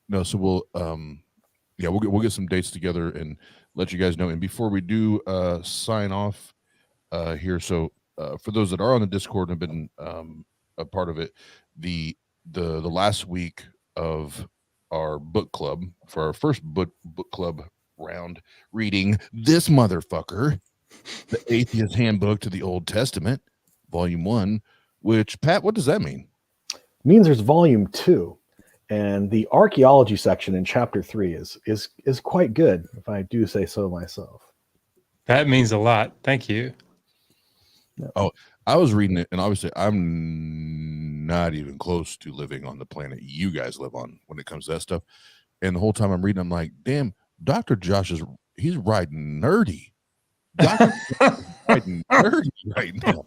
No, so we'll get some dates together and let you guys know. And before we do sign off here, so for those that are on the Discord and have been a part of it, the last week of our book club, for our first book club round, reading this motherfucker, the Atheist Handbook to the Old Testament, Volume 1. Which, Pat, what does that mean? It means there's Volume 2, and the archaeology section in Chapter 3 is quite good, if I do say so myself. That means a lot. Thank you. Oh, I was reading it, and obviously I'm not even close to living on the planet you guys live on when it comes to that stuff. And the whole time I'm reading, I'm like, damn, Dr. Josh he's riding nerdy. Dr. riding nerdy right now.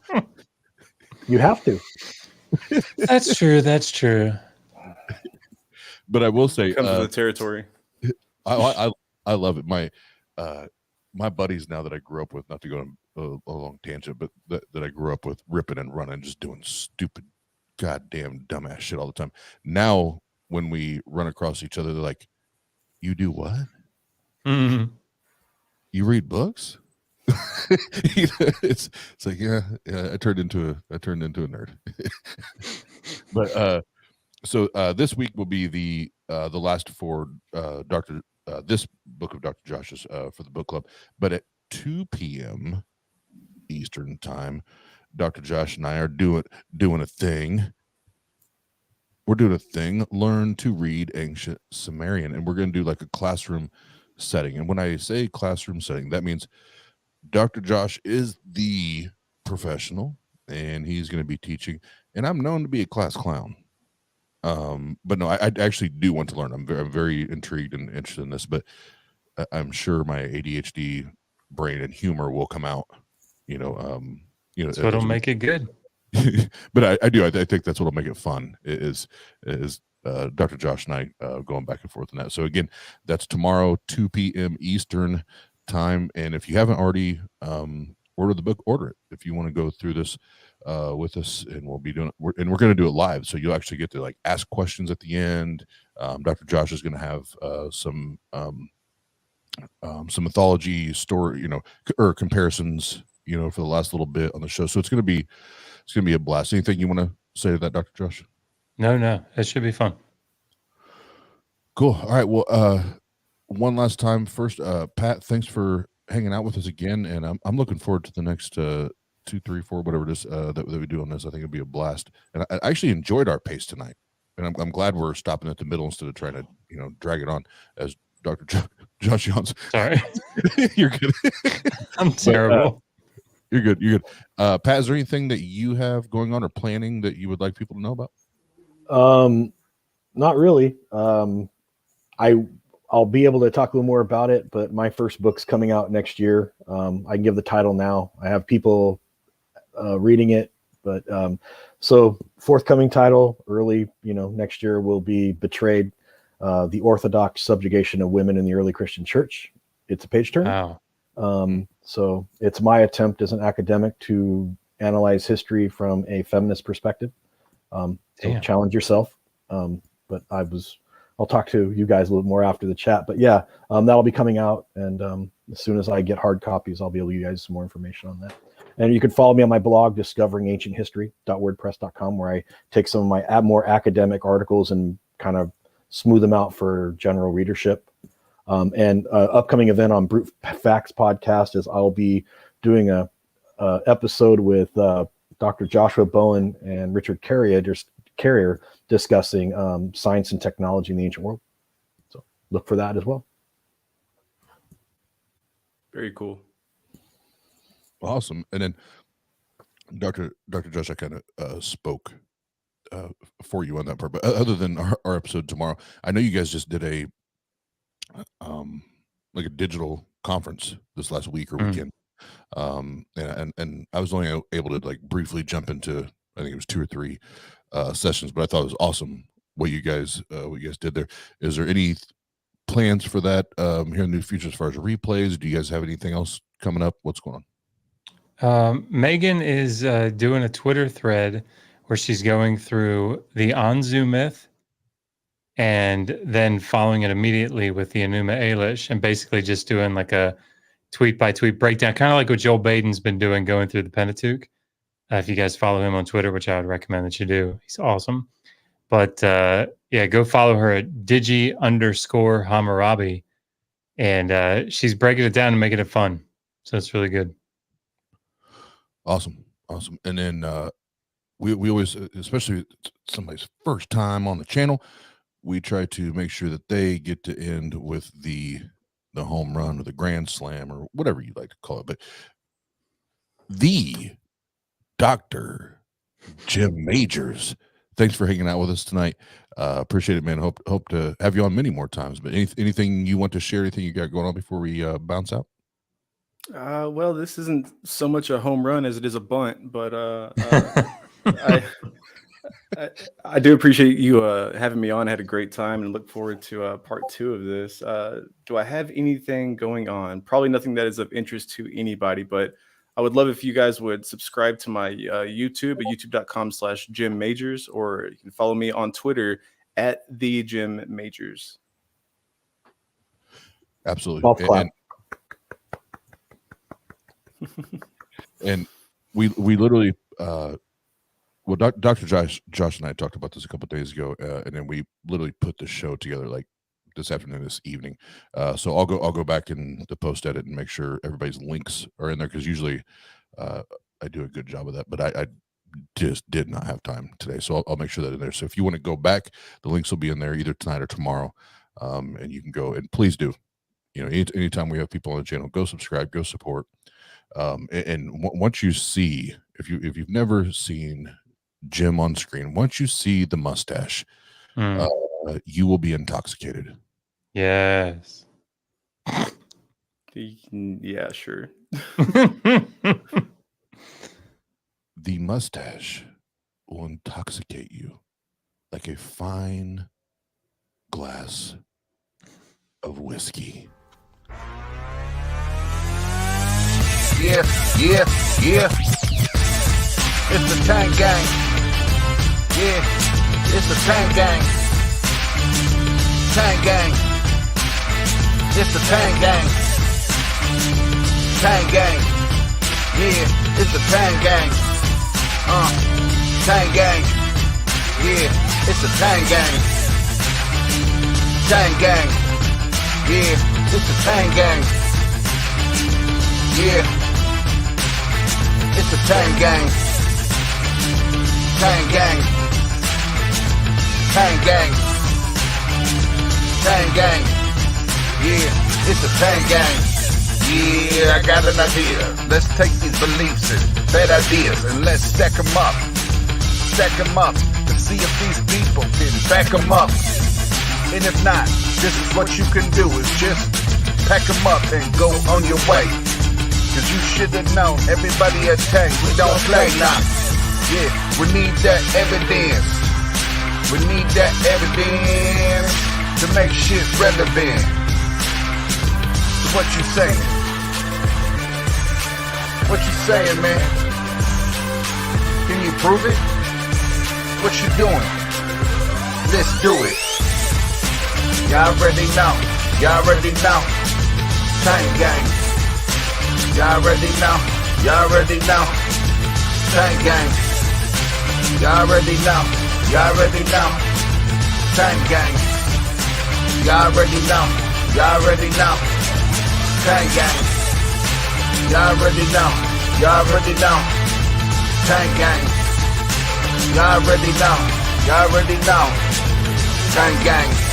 You have to. That's true. That's true. But I will say, Comes with the territory. I love it. My buddies now that I grew up with, not to go on a long tangent, but that I grew up with ripping and running, just doing stupid, goddamn dumbass shit all the time. Now, when we run across each other, they're like, "You do what? Mm-hmm. You read books?" It's like, yeah, I turned into a nerd. But so this week will be the last for this book of Dr. Josh's for the book club. But at 2 p.m. Eastern time, Dr. Josh and I are doing a thing. We're doing a thing, learn to read ancient Sumerian, and we're going to do like a classroom setting. And when I say classroom setting, that means Dr. Josh is the professional, and he's going to be teaching. And I'm known to be a class clown. But no, I actually do want to learn. I'm very intrigued and interested in this, but I'm sure my ADHD brain and humor will come out. That's what'll make it good. But I think that's what'll make it fun. Is Dr. Josh and I going back and forth on that. So again, that's tomorrow, 2 p.m. Eastern time. And if you haven't already ordered the book, order it. If you want to go through this with us, and we'll be doing it, we're going to do it live, so you'll actually get to like ask questions at the end. Dr. Josh is going to have some mythology story, or comparisons, for the last little bit on the show. So it's going to be a blast. Anything you want to say to that, Dr. Josh? No, it should be fun. Cool. All right. Well, one last time. First, Pat, thanks for hanging out with us again, and I'm looking forward to the next 2, 3, 4, whatever it is that we do on this. I think it'll be a blast. And I actually enjoyed our pace tonight, and I'm glad we're stopping at the middle instead of trying to drag it on as Dr. Josh yawns. Sorry. You're good. I'm terrible. You're good. Pat, is there anything that you have going on or planning that you would like people to know about? Not really. I'll be able to talk a little more about it, but my first book's coming out next year. I can give the title now. I have people reading it, but so forthcoming title early, next year will be Betrayed, the Orthodox Subjugation of Women in the Early Christian Church. It's a page turner. Wow. So it's my attempt as an academic to analyze history from a feminist perspective. So challenge yourself. But I'll talk to you guys a little more after the chat, but yeah, that'll be coming out. And as soon as I get hard copies, I'll be able to give you guys some more information on that. And you can follow me on my blog, discoveringancienthistory.wordpress.com, where I take some of my more academic articles and kind of smooth them out for general readership. And upcoming event on Brute Facts podcast is I'll be doing a episode with Dr. Joshua Bowen and Richard Carrier carrier discussing science and technology in the ancient world. So look for that as well. Very cool. Awesome. And then Dr. Josh, I kind of spoke for you on that part, but other than our episode tomorrow, I know you guys just did a like a digital conference this last week or weekend. And I was only able to like briefly jump into, I think it was 2 or 3 sessions, but I thought it was awesome what you guys did there. Is there any plans for that here in the future as far as replays? Do you guys have anything else coming up? What's going on? Megan is doing a Twitter thread where she's going through the Anzu myth and then following it immediately with the Enuma Elish, and basically just doing like a tweet by tweet breakdown, kind of like what Joel Baden's been doing, going through the Pentateuch. If you guys follow him on Twitter, which I would recommend that you do, he's awesome. But yeah, go follow her at Digi_Hammurabi, and she's breaking it down and making it fun. So it's really good. Awesome. And then we always, especially somebody's first time on the channel, we try to make sure that they get to end with the home run or the grand slam or whatever you like to call it. But the Dr. Jim Majors, thanks for hanging out with us tonight. Appreciate it, man. Hope to have you on many more times. But anything you want to share, anything you got going on before we bounce out? Well, this isn't so much a home run as it is a bunt, but I do appreciate you having me on. I had a great time and look forward to part 2 of this. Do I have anything going on? Probably nothing that is of interest to anybody, but I would love if you guys would subscribe to my YouTube at youtube.com/Jim Majors, or you can follow me on Twitter at the Jim Majors. Absolutely. And we literally well, Dr. Josh and I talked about this a couple of days ago, and then we literally put the show together like this afternoon, this evening. So I'll go back in the post edit and make sure everybody's links are in there, because usually I do a good job of that, but I just did not have time today, so I'll make sure that in there. So if you want to go back, the links will be in there either tonight or tomorrow, and you can go, and please do. You know, anytime we have people on the channel, go subscribe, go support. And once you see, if you've never seen Jim on screen, once you see the mustache, you will be intoxicated. Yes. Yeah, sure. The mustache will intoxicate you like a fine glass of whiskey. Yeah. It's the TANG gang. Yeah, it's the TANG gang. TANG gang. It's the TANG gang. TANG gang. Yeah, it's the TANG gang. TANG gang. Yeah, it's the TANG gang. TANG gang. Yeah, it's the TANG gang. Yeah, it's the TANG gang. TANG gang. TANG gang. TANG gang. Yeah, it's the TANG gang. Yeah, I got an idea. Let's take these beliefs and bad ideas and let's stack them up. Stack them up and see if these people can back them up. And if not, this is what you can do, is just pack them up and go on your way. Cause you should have known, everybody at TANG, we don't play now. Yeah, we need that evidence. We need that evidence to make shit relevant. So what you saying? What you saying, man? Can you prove it? What you doing? Let's do it. Y'all already know. Y'all already know. TANG gang. Y'all already know. Y'all already know. TANG gang. Y'all already know. Y'all already know. TANG gang. Y'all already know. Y'all already know. TANG gang. Y'all already know. Y'all already know. TANG gang. Y'all already know. Y'all already know. Gang gang.